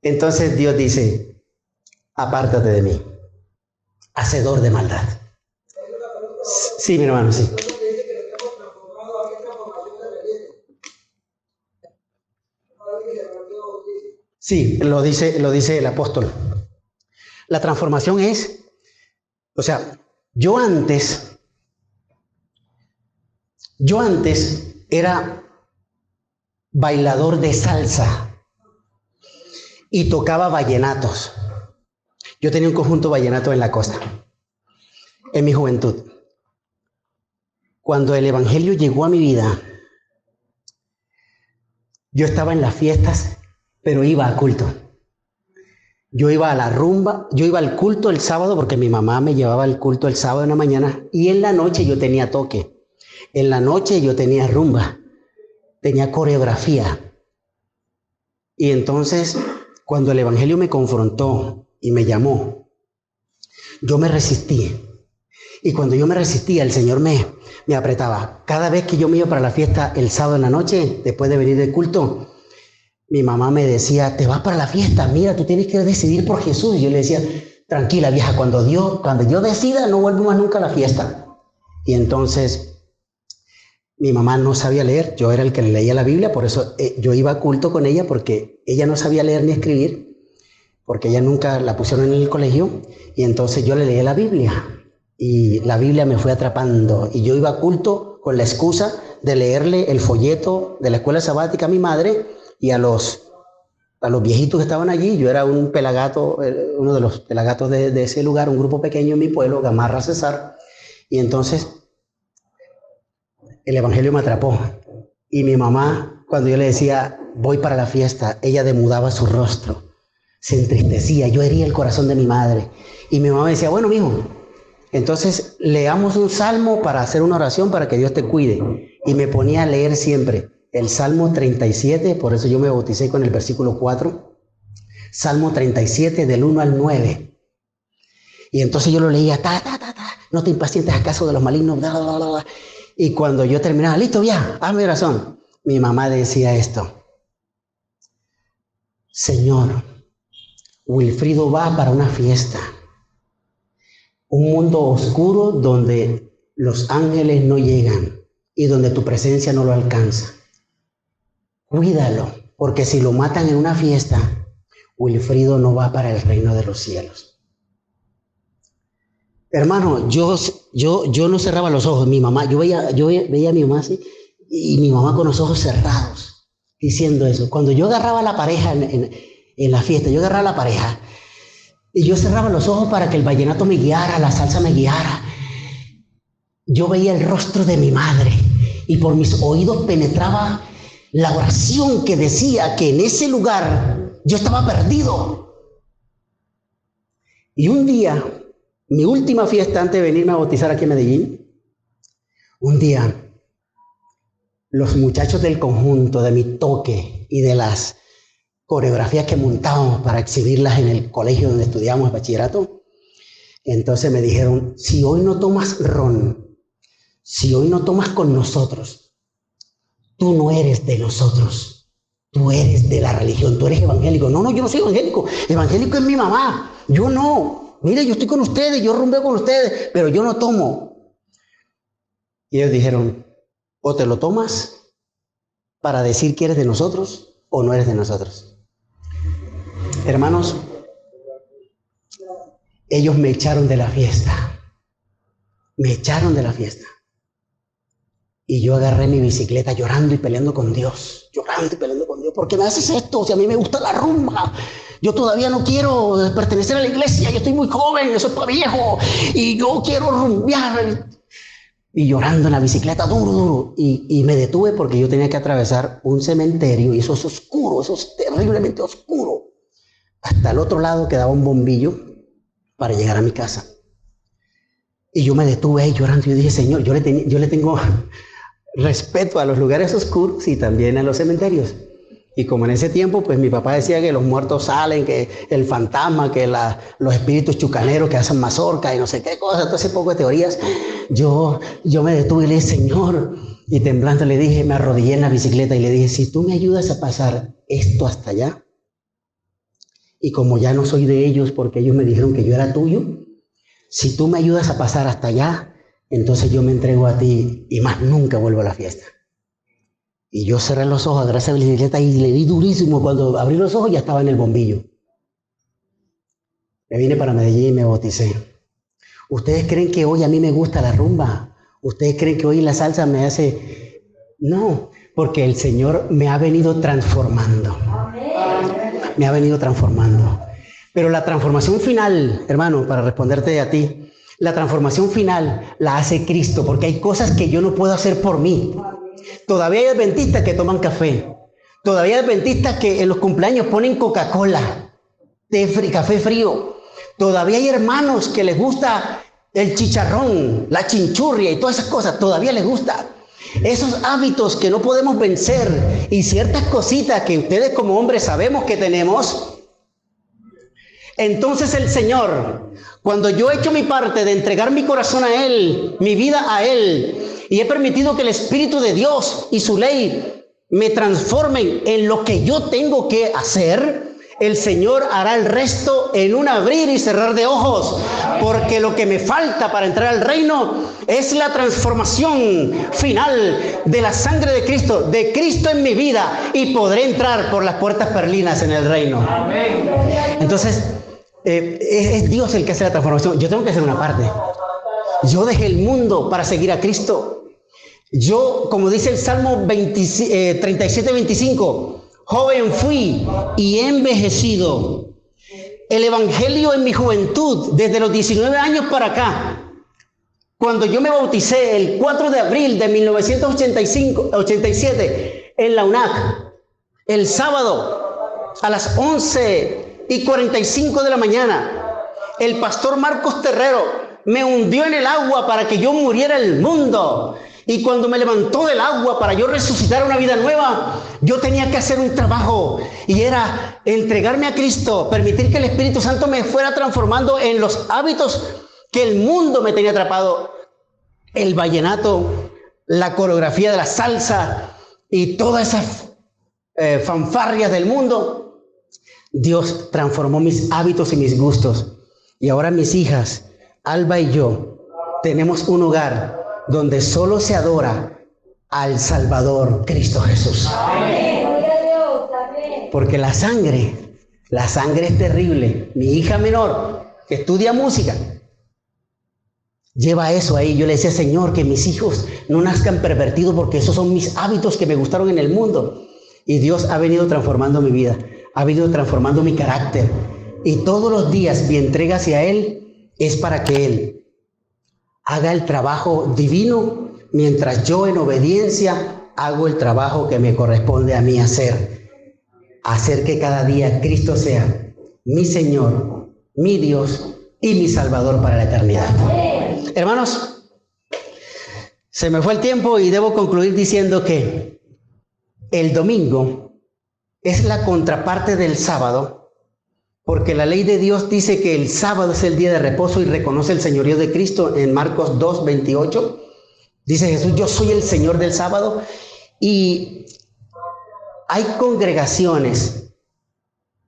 Entonces Dios dice, apártate de mí, hacedor de maldad. Sí, mi hermano, sí. Sí, lo dice el apóstol. La transformación es, o sea, yo antes era bailador de salsa y tocaba vallenatos. Yo tenía un conjunto vallenato en la costa, en mi juventud. Cuando el evangelio llegó a mi vida, yo estaba en las fiestas, pero iba a culto. Yo iba a la rumba, yo iba al culto el sábado porque mi mamá me llevaba al culto el sábado en la mañana y en la noche yo tenía toque. En la noche yo tenía rumba, tenía coreografía. Y entonces, cuando el evangelio me confrontó y me llamó, yo me resistí. Y cuando yo me resistía, el Señor me apretaba. Cada vez que yo me iba para la fiesta el sábado en la noche, después de venir del culto, mi mamá me decía, te vas para la fiesta, mira, tú tienes que decidir por Jesús. Y yo le decía, tranquila vieja, cuando yo decida, no vuelvo más nunca a la fiesta. Y entonces, mi mamá no sabía leer, yo era el que le leía la Biblia, por eso yo iba a culto con ella, porque ella no sabía leer ni escribir, porque ella nunca la pusieron en el colegio, y entonces yo le leía la Biblia, y la Biblia me fue atrapando, y yo iba a culto con la excusa de leerle el folleto de la escuela sabática a mi madre, y a los a los viejitos que estaban allí. Yo era un pelagato, uno de los pelagatos de ese lugar, un grupo pequeño en mi pueblo, Gamarra Cesar. Y entonces el evangelio me atrapó. Y mi mamá, cuando yo le decía, voy para la fiesta, ella demudaba su rostro, se entristecía, yo hería el corazón de mi madre. Y mi mamá me decía, bueno, mijo, entonces leamos un salmo para hacer una oración para que Dios te cuide. Y me ponía a leer siempre el Salmo 37, por eso yo me bauticé con el versículo 4. Salmo 37 del 1 al 9. Y entonces yo lo leía, no te impacientes acaso de los malignos, bla, bla, bla, bla. Y cuando yo terminaba, listo, ya, hazme oración. Mi mamá decía esto: Señor, Wilfrido va para una fiesta, un mundo oscuro donde los ángeles no llegan y donde tu presencia no lo alcanza. Cuídalo, porque si lo matan en una fiesta, Wilfrido no va para el reino de los cielos. Hermano, yo no cerraba los ojos. Mi mamá, yo veía a mi mamá así, y mi mamá con los ojos cerrados, diciendo eso. Cuando yo agarraba a la pareja en la fiesta, yo agarraba a la pareja y yo cerraba los ojos para que el vallenato me guiara, la salsa me guiara. Yo veía el rostro de mi madre y por mis oídos penetraba la oración que decía que en ese lugar yo estaba perdido. Y un día, mi última fiesta antes de venirme a bautizar aquí en Medellín, un día los muchachos del conjunto, de mi toque y de las coreografías que montábamos para exhibirlas en el colegio donde estudiamos el bachillerato, entonces me dijeron, si hoy no tomas ron, si hoy no tomas con nosotros, tú no eres de nosotros, tú eres de la religión, tú eres evangélico. No, yo no soy evangélico, evangélico es mi mamá, yo no. Mire, yo estoy con ustedes, yo rumbeo con ustedes, pero yo no tomo. Y ellos dijeron, o te lo tomas para decir que eres de nosotros o no eres de nosotros. Hermanos, ellos me echaron de la fiesta. Me echaron de la fiesta. Y yo agarré mi bicicleta llorando y peleando con Dios. Llorando y peleando con Dios. ¿Por qué me haces esto? Si a mí me gusta la rumba. Yo todavía no quiero pertenecer a la iglesia. Yo estoy muy joven, yo soy para viejo. Y yo quiero rumbear. Y llorando en la bicicleta, duro. Y me detuve porque yo tenía que atravesar un cementerio. Y eso es oscuro, eso es terriblemente oscuro. Hasta el otro lado quedaba un bombillo para llegar a mi casa. Y yo me detuve ahí llorando. Y yo dije, Señor, yo le tengo respeto a los lugares oscuros y también a los cementerios. Y como en ese tiempo, pues mi papá decía que los muertos salen, que el fantasma, que los espíritus chucaneros que hacen mazorca y no sé qué cosas, todo ese poco de teorías, yo me detuve y le dije, Señor, y temblando le dije, me arrodillé en la bicicleta y le dije, si tú me ayudas a pasar esto hasta allá, y como ya no soy de ellos porque ellos me dijeron que yo era tuyo, si tú me ayudas a pasar hasta allá, entonces yo me entrego a ti y más nunca vuelvo a la fiesta. Y yo cerré los ojos, agarré esa bicicleta y le di durísimo. Cuando abrí los ojos ya estaba en el bombillo. Me vine para Medellín y me bauticé. ¿Ustedes creen que hoy a mí me gusta la rumba? ¿Ustedes creen que hoy la salsa me hace...? No, porque el Señor me ha venido transformando. Me ha venido transformando. Pero la transformación final, hermano, para responderte a ti, la transformación final la hace Cristo, porque hay cosas que yo no puedo hacer por mí. Todavía hay adventistas que toman café. Todavía hay adventistas que en los cumpleaños ponen Coca-Cola, café frío. Todavía hay hermanos que les gusta el chicharrón, la chinchurria y todas esas cosas. Todavía les gusta. Esos hábitos que no podemos vencer y ciertas cositas que ustedes como hombres sabemos que tenemos. Entonces el Señor, cuando yo he hecho mi parte de entregar mi corazón a Él, mi vida a Él, y he permitido que el Espíritu de Dios y su ley me transformen en lo que yo tengo que hacer, el Señor hará el resto en un abrir y cerrar de ojos, porque lo que me falta para entrar al reino es la transformación final de la sangre de Cristo en mi vida, y podré entrar por las puertas perlinas en el reino. Amén. Entonces, es Dios el que hace la transformación. Yo tengo que hacer una parte. Yo dejé el mundo para seguir a Cristo. Yo, como dice el Salmo 37:25, Joven fui y he envejecido. El evangelio en mi juventud, desde los 19 años para acá, cuando yo me bauticé el 4 de abril de 1987 en la UNAC, el sábado a las 11:45 de la mañana, el pastor Marcos Terrero me hundió en el agua para que yo muriera el mundo. Y cuando me levantó del agua para yo resucitar una vida nueva, yo tenía que hacer un trabajo y era entregarme a Cristo, permitir que el Espíritu Santo me fuera transformando en los hábitos que el mundo me tenía atrapado. El vallenato, la coreografía de la salsa y todas esas fanfarrias del mundo. Dios transformó mis hábitos y mis gustos. Y ahora mis hijas, Alba y yo, tenemos un hogar donde solo se adora al Salvador Cristo Jesús. Porque la sangre es terrible. Mi hija menor, que estudia música, lleva eso ahí. Yo le decía, Señor, que mis hijos no nazcan pervertidos, porque esos son mis hábitos que me gustaron en el mundo. Y Dios ha venido transformando mi vida, ha venido transformando mi carácter. Y todos los días mi entrega hacia Él es para que Él haga el trabajo divino, mientras yo en obediencia hago el trabajo que me corresponde a mí hacer. Hacer que cada día Cristo sea mi Señor, mi Dios y mi Salvador para la eternidad. Hermanos, se me fue el tiempo y debo concluir diciendo que el domingo es la contraparte del sábado, porque la ley de Dios dice que el sábado es el día de reposo y reconoce el señorío de Cristo en Marcos 2:28. Dice Jesús, yo soy el Señor del sábado. Y hay congregaciones,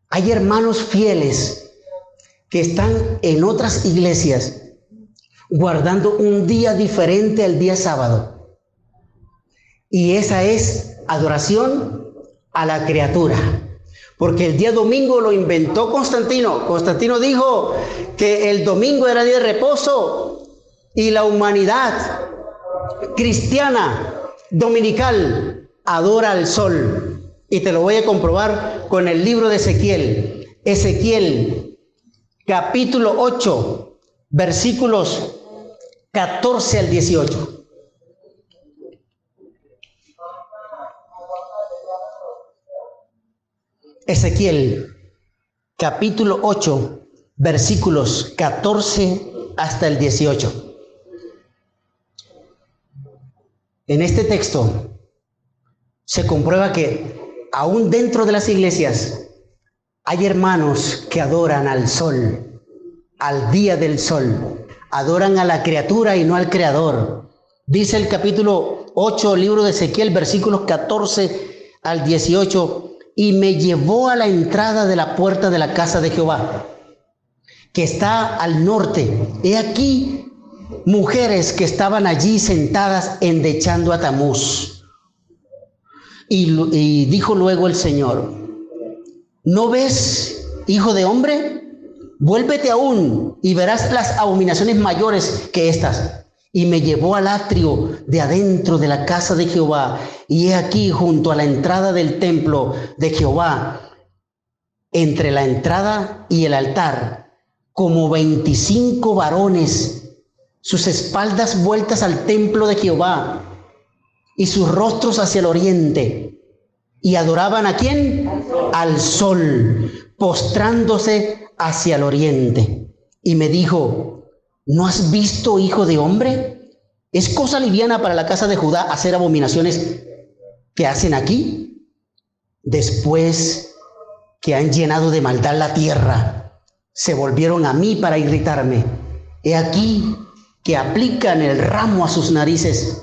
hay hermanos fieles que están en otras iglesias guardando un día diferente al día sábado. Y esa es adoración a la criatura. Porque el día domingo lo inventó Constantino. Constantino dijo que el domingo era día de reposo y la humanidad cristiana dominical adora al sol. Y te lo voy a comprobar con el libro de Ezequiel. Ezequiel, capítulo 8, versículos 14 al 18. Ezequiel, capítulo 8, versículos 14 hasta el 18. En este texto se comprueba que aún dentro de las iglesias hay hermanos que adoran al sol, al día del sol. Adoran a la criatura y no al creador. Dice el capítulo 8, libro de Ezequiel, versículos 14 al 18. Y me llevó a la entrada de la puerta de la casa de Jehová, que está al norte. He aquí mujeres que estaban allí sentadas endechando a Tamuz. Y dijo luego el Señor: ¿no ves, hijo de hombre? Vuélvete aún y verás las abominaciones mayores que estas. Y me llevó al atrio de adentro de la casa de Jehová, y he aquí junto a la entrada del templo de Jehová, entre la entrada y el altar, como 25 varones, sus espaldas vueltas al templo de Jehová, y sus rostros hacia el oriente, y adoraban ¿a quién? Al sol, postrándose hacia el oriente. Y me dijo: ¿no has visto, hijo de hombre? ¿Es cosa liviana para la casa de Judá hacer abominaciones que hacen aquí? Después que han llenado de maldad la tierra, se volvieron a mí para irritarme. He aquí que aplican el ramo a sus narices,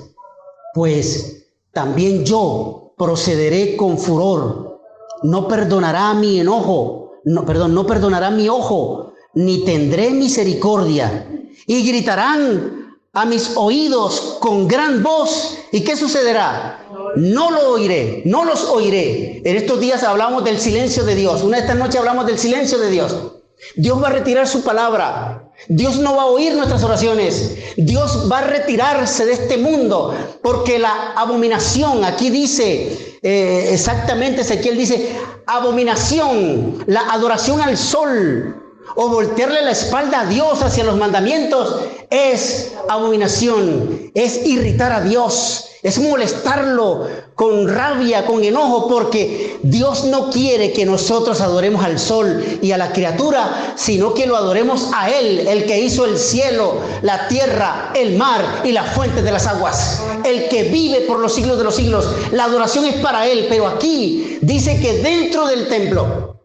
pues también yo procederé con furor. No perdonará mi enojo, no perdonará mi ojo, ni tendré misericordia. Y gritarán a mis oídos con gran voz. ¿Y qué sucederá? No lo oiré, no los oiré. En estos días hablamos del silencio de Dios. Una de estas noches hablamos del silencio de Dios. Dios va a retirar su palabra. Dios no va a oír nuestras oraciones. Dios va a retirarse de este mundo, porque la abominación, aquí dice exactamente Ezequiel dice, abominación, la adoración al sol, o voltearle la espalda a Dios hacia los mandamientos, es abominación, es irritar a Dios, es molestarlo con rabia, con enojo, porque Dios no quiere que nosotros adoremos al sol y a la criatura, sino que lo adoremos a Él, el que hizo el cielo, la tierra, el mar y las fuentes de las aguas, el que vive por los siglos de los siglos. La adoración es para Él, pero aquí dice que dentro del templo,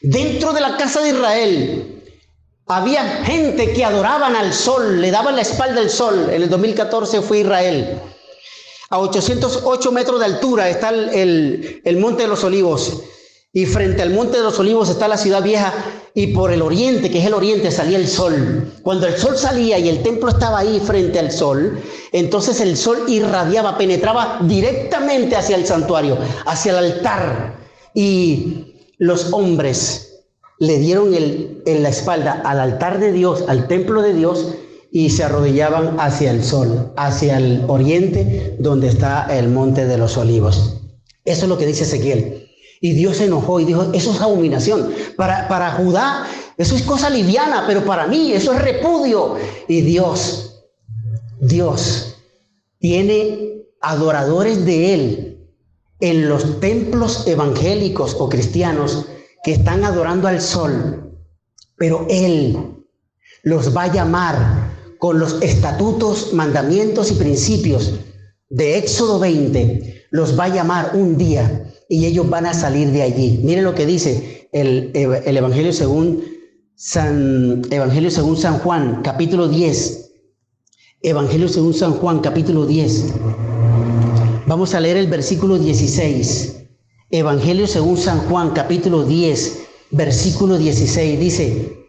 dentro de la casa de Israel, había gente que adoraban al sol, le daban la espalda al sol. En el 2014 fui a Israel. A 808 metros de altura está el Monte de los Olivos. Y frente al Monte de los Olivos está la ciudad vieja. Y por el oriente, que es el oriente, salía el sol. Cuando el sol salía y el templo estaba ahí frente al sol, entonces el sol irradiaba, penetraba directamente hacia el santuario, hacia el altar. Y los hombres le dieron en la espalda al altar de Dios, al templo de Dios, y se arrodillaban hacia el sol, hacia el oriente, donde está el Monte de los Olivos. Eso es lo que dice Ezequiel. Y Dios se enojó y dijo, eso es abominación. Para Judá, eso es cosa liviana, pero para mí eso es repudio. Y Dios tiene adoradores de Él en los templos evangélicos o cristianos que están adorando al sol, pero Él los va a llamar con los estatutos, mandamientos y principios de Éxodo 20, los va a llamar un día y ellos van a salir de allí. Miren lo que dice el Evangelio según San Juan, capítulo 10. Evangelio según San Juan, capítulo 10. Vamos a leer el versículo 16. Evangelio según San Juan, capítulo 10, versículo 16, dice,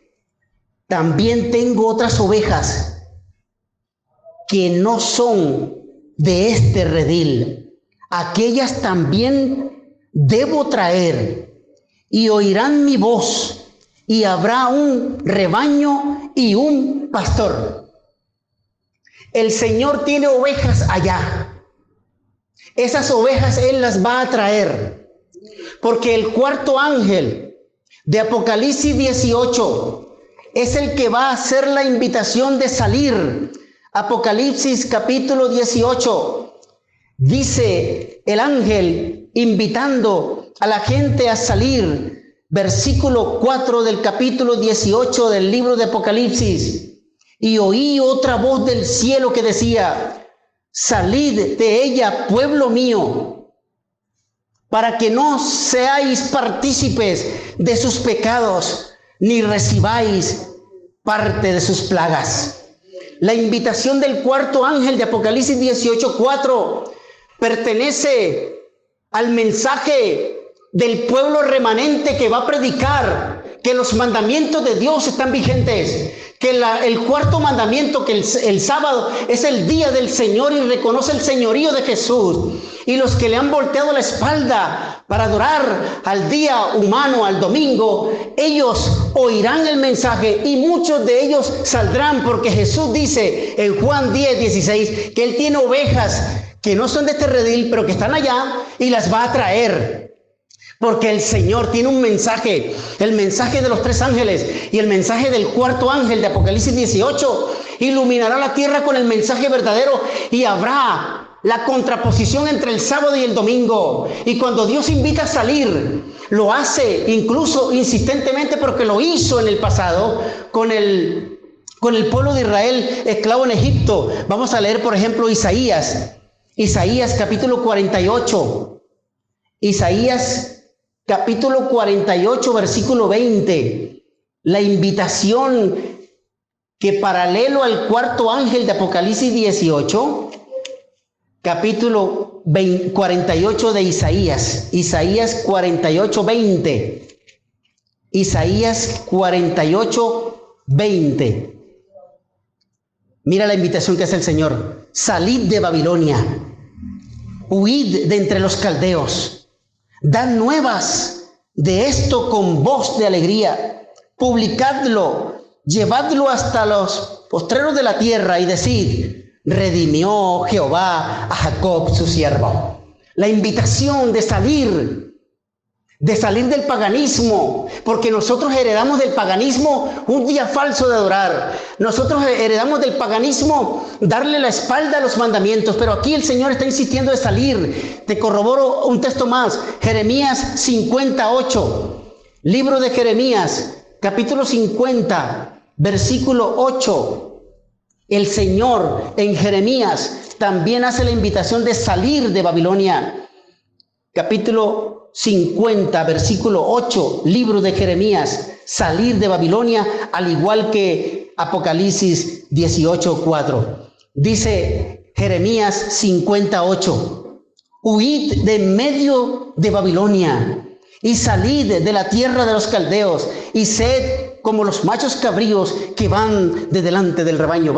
también tengo otras ovejas que no son de este redil, aquellas también debo traer, y oirán mi voz, y habrá un rebaño y un pastor. El Señor tiene ovejas allá. Esas ovejas Él las va a traer. Porque el cuarto ángel de Apocalipsis 18 es el que va a hacer la invitación de salir. Apocalipsis capítulo 18 dice el ángel invitando a la gente a salir. Versículo 4 del capítulo 18 del libro de Apocalipsis. Y oí otra voz del cielo que decía, salid de ella, pueblo mío, para que no seáis partícipes de sus pecados, ni recibáis parte de sus plagas. La invitación del cuarto ángel de Apocalipsis 18:4 pertenece al mensaje del pueblo remanente que va a predicar que los mandamientos de Dios están vigentes, que el cuarto mandamiento, que el sábado es el día del Señor y reconoce el señorío de Jesús. Y los que le han volteado la espalda para adorar al día humano, al domingo, ellos oirán el mensaje y muchos de ellos saldrán, porque Jesús dice en Juan 10:16 que Él tiene ovejas que no son de este redil, pero que están allá y las va a traer. Porque el Señor tiene un mensaje, el mensaje de los tres ángeles y el mensaje del cuarto ángel de Apocalipsis 18. Iluminará la tierra con el mensaje verdadero y habrá la contraposición entre el sábado y el domingo. Y cuando Dios invita a salir, lo hace incluso insistentemente, porque lo hizo en el pasado con el pueblo de Israel esclavo en Egipto. Vamos a leer, por ejemplo, Isaías capítulo 48. Isaías capítulo 48, versículo 20. La invitación que, paralelo al cuarto ángel de Apocalipsis 18, capítulo 48 de Isaías. Isaías 48, 20. Isaías 48, 20. Mira la invitación que hace el Señor. Salid de Babilonia, huid de entre los caldeos. Dad nuevas de esto con voz de alegría. Publicadlo, llevadlo hasta los postreros de la tierra y decid, redimió Jehová a Jacob su siervo. La invitación de salir del paganismo, porque nosotros heredamos del paganismo un día falso de adorar. Nosotros heredamos del paganismo darle la espalda a los mandamientos, pero aquí el Señor está insistiendo de salir. Te corroboro un texto más, Jeremías 58, libro de Jeremías, capítulo 50, versículo 8. El Señor en Jeremías también hace la invitación de salir de Babilonia. Capítulo 50, versículo 8, libro de Jeremías, salir de Babilonia, al igual que Apocalipsis 18, 4. Dice Jeremías 58, huid de en medio de Babilonia y salid de la tierra de los caldeos y sed como los machos cabríos que van delante del rebaño,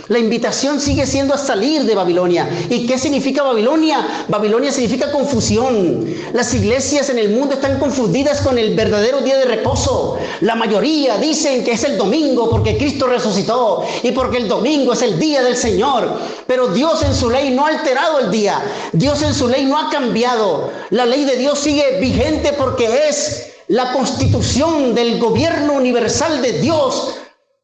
La invitación sigue siendo a salir de Babilonia. ¿Y qué significa Babilonia? Babilonia significa confusión. Las iglesias en el mundo están confundidas con el verdadero día de reposo. La mayoría dicen que es el domingo porque Cristo resucitó y porque el domingo es el día del Señor. Pero Dios en su ley no ha alterado el día. Dios en su ley no ha cambiado. La ley de Dios sigue vigente porque es la constitución del gobierno universal de Dios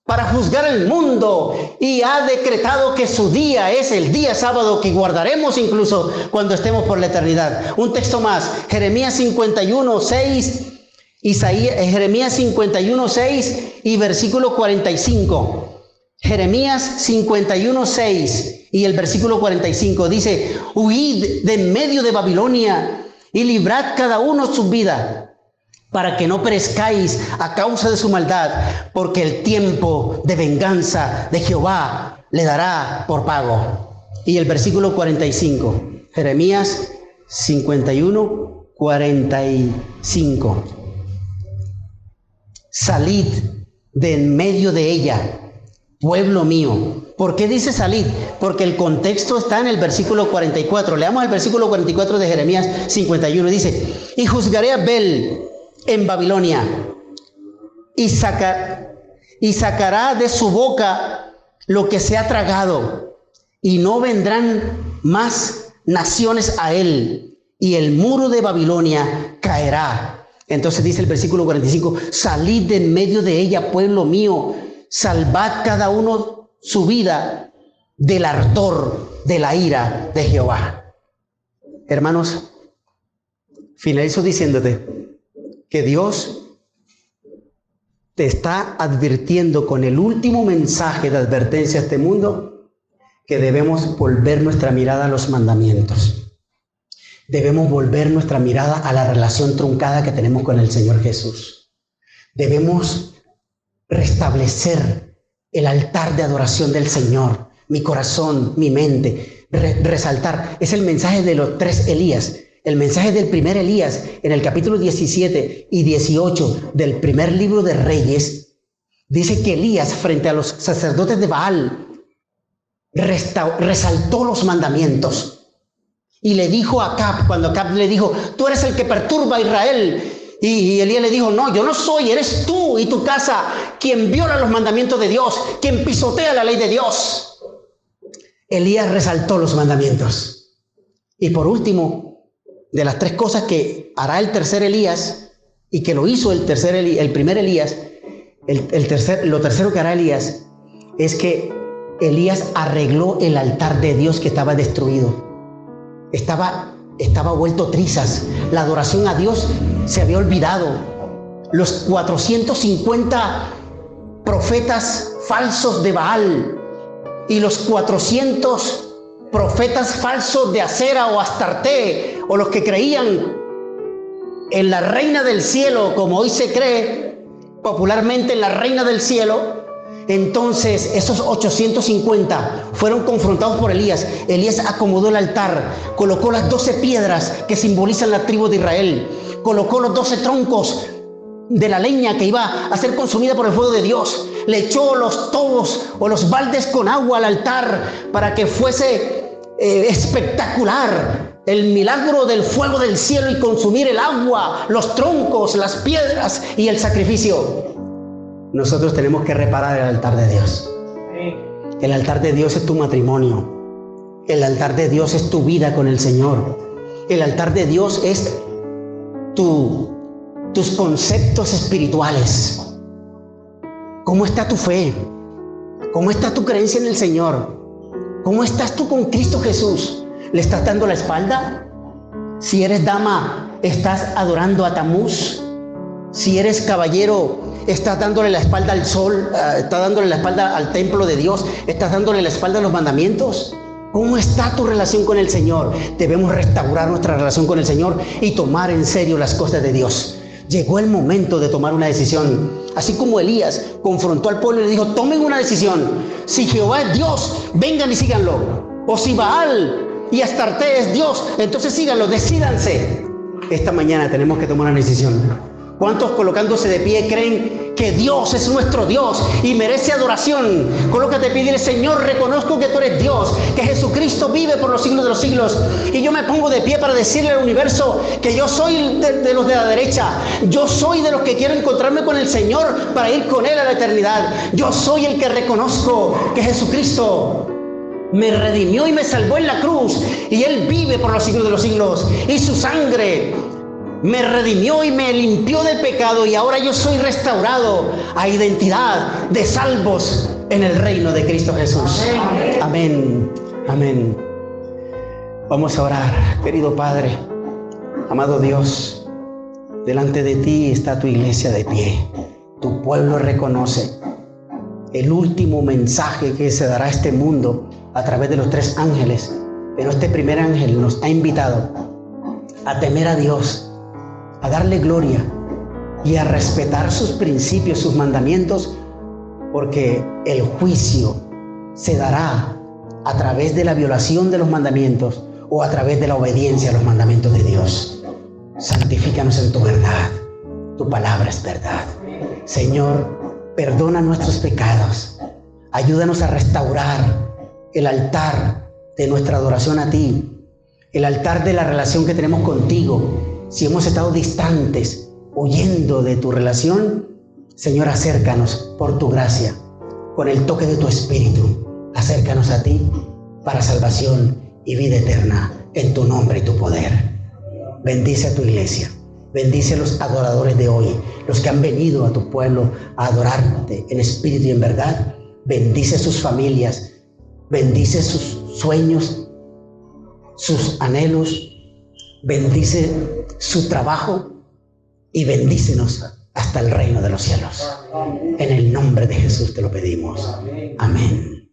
para juzgar el mundo, y ha decretado que su día es el día sábado, que guardaremos incluso cuando estemos por la eternidad. Un texto más, Jeremías 51, 6, Jeremías 51, 6 y versículo 45. Jeremías 51, 6 y el versículo 45 dice: huid de en medio de Babilonia y librad cada uno su vida, para que no perezcáis a causa de su maldad, porque el tiempo de venganza de Jehová le dará por pago. Y el versículo 45, Jeremías 51, 45. Salid de en medio de ella, pueblo mío. ¿Por qué dice salid? Porque el contexto está en el versículo 44. Leamos el versículo 44 de Jeremías 51. Dice: y juzgaré a Bel en Babilonia, y sacará de su boca lo que se ha tragado, y no vendrán más naciones a él, y el muro de Babilonia caerá. Entonces dice el versículo 45: salid de en medio de ella, pueblo mío, salvad cada uno su vida del ardor de la ira de Jehová. Hermanos, finalizo diciéndote que Dios te está advirtiendo con el último mensaje de advertencia a este mundo, que debemos volver nuestra mirada a los mandamientos. Debemos volver nuestra mirada a la relación truncada que tenemos con el Señor Jesús. Debemos restablecer el altar de adoración del Señor, mi corazón, mi mente, resaltar. Es el mensaje de los 3 Elías. El mensaje del primer Elías en el capítulo 17 y 18 del primer libro de Reyes dice que Elías, frente a los sacerdotes de Baal, resaltó los mandamientos y le dijo a Acab, cuando Acab le dijo: tú eres el que perturba a Israel, y Elías le dijo: no, yo no soy, eres tú y tu casa quien viola los mandamientos de Dios, quien pisotea la ley de Dios. Elías resaltó los mandamientos. Y por último, de las 3 cosas que hará el tercer Elías, y que lo hizo el primer Elías, lo tercero que hará Elías es que Elías arregló el altar de Dios que estaba destruido. Estaba vuelto trizas. La adoración a Dios se había olvidado. Los 450 profetas falsos de Baal y los 400 profetas falsos de Acera o Astarte, o los que creían en la reina del cielo, como hoy se cree popularmente en la reina del cielo. Entonces esos 850 fueron confrontados por Elías. Elías acomodó el altar, colocó las 12 piedras que simbolizan la tribu de Israel, colocó los 12 troncos de la leña que iba a ser consumida por el fuego de Dios, le echó los tobos o los baldes con agua al altar para que fuese espectacular el milagro del fuego del cielo y consumir el agua, los troncos, las piedras y el sacrificio. Nosotros tenemos que reparar el altar de Dios. El altar de Dios es tu matrimonio. El altar de Dios es tu vida con el Señor. El altar de Dios es tus conceptos espirituales. ¿Cómo está tu fe? ¿Cómo está tu creencia en el Señor? ¿Cómo estás tú con Cristo Jesús? ¿Le estás dando la espalda? Si eres dama, ¿estás adorando a Tamuz? Si eres caballero, ¿estás dándole la espalda al sol? ¿Estás dándole la espalda al templo de Dios? ¿Estás dándole la espalda a los mandamientos? ¿Cómo está tu relación con el Señor? Debemos restaurar nuestra relación con el Señor y tomar en serio las cosas de Dios. Llegó el momento de tomar una decisión. Así como Elías confrontó al pueblo y le dijo, tomen una decisión. Si Jehová es Dios, vengan y síganlo. O si Baal y Astarte es Dios, entonces síganlo, decídanse. Esta mañana tenemos que tomar una decisión. ¿Cuántos colocándose de pie creen que Dios es nuestro Dios y merece adoración? Colócate de pie y dile, Señor, reconozco que tú eres Dios, que Jesucristo vive por los siglos de los siglos. Y yo me pongo de pie para decirle al universo que yo soy de los de la derecha. Yo soy de los que quiero encontrarme con el Señor para ir con Él a la eternidad. Yo soy el que reconozco que Jesucristo me redimió y me salvó en la cruz. Y Él vive por los siglos de los siglos. Y su sangre me redimió y me limpió del pecado, y ahora yo soy restaurado a identidad de salvos en el reino de Cristo Jesús. Amén. Amén. Vamos a orar. Querido Padre, amado Dios, delante de ti está tu iglesia de pie. Tu pueblo reconoce el último mensaje que se dará a este mundo a través de los 3 ángeles. Pero este primer ángel nos ha invitado a temer a Dios, a darle gloria y a respetar sus principios, sus mandamientos, porque el juicio se dará a través de la violación de los mandamientos o a través de la obediencia a los mandamientos de Dios. Santifícanos en tu verdad. Tu palabra es verdad. Señor, perdona nuestros pecados. Ayúdanos a restaurar el altar de nuestra adoración a ti, el altar de la relación que tenemos contigo. Si hemos estado distantes, huyendo de tu relación, Señor, acércanos por tu gracia, con el toque de tu Espíritu. Acércanos a ti para salvación y vida eterna, en tu nombre y tu poder. Bendice a tu iglesia, bendice a los adoradores de hoy, los que han venido a tu pueblo a adorarte en espíritu y en verdad. Bendice sus familias, bendice sus sueños, sus anhelos, bendice su trabajo y bendícenos hasta el reino de los cielos. En el nombre de Jesús te lo pedimos. Amén.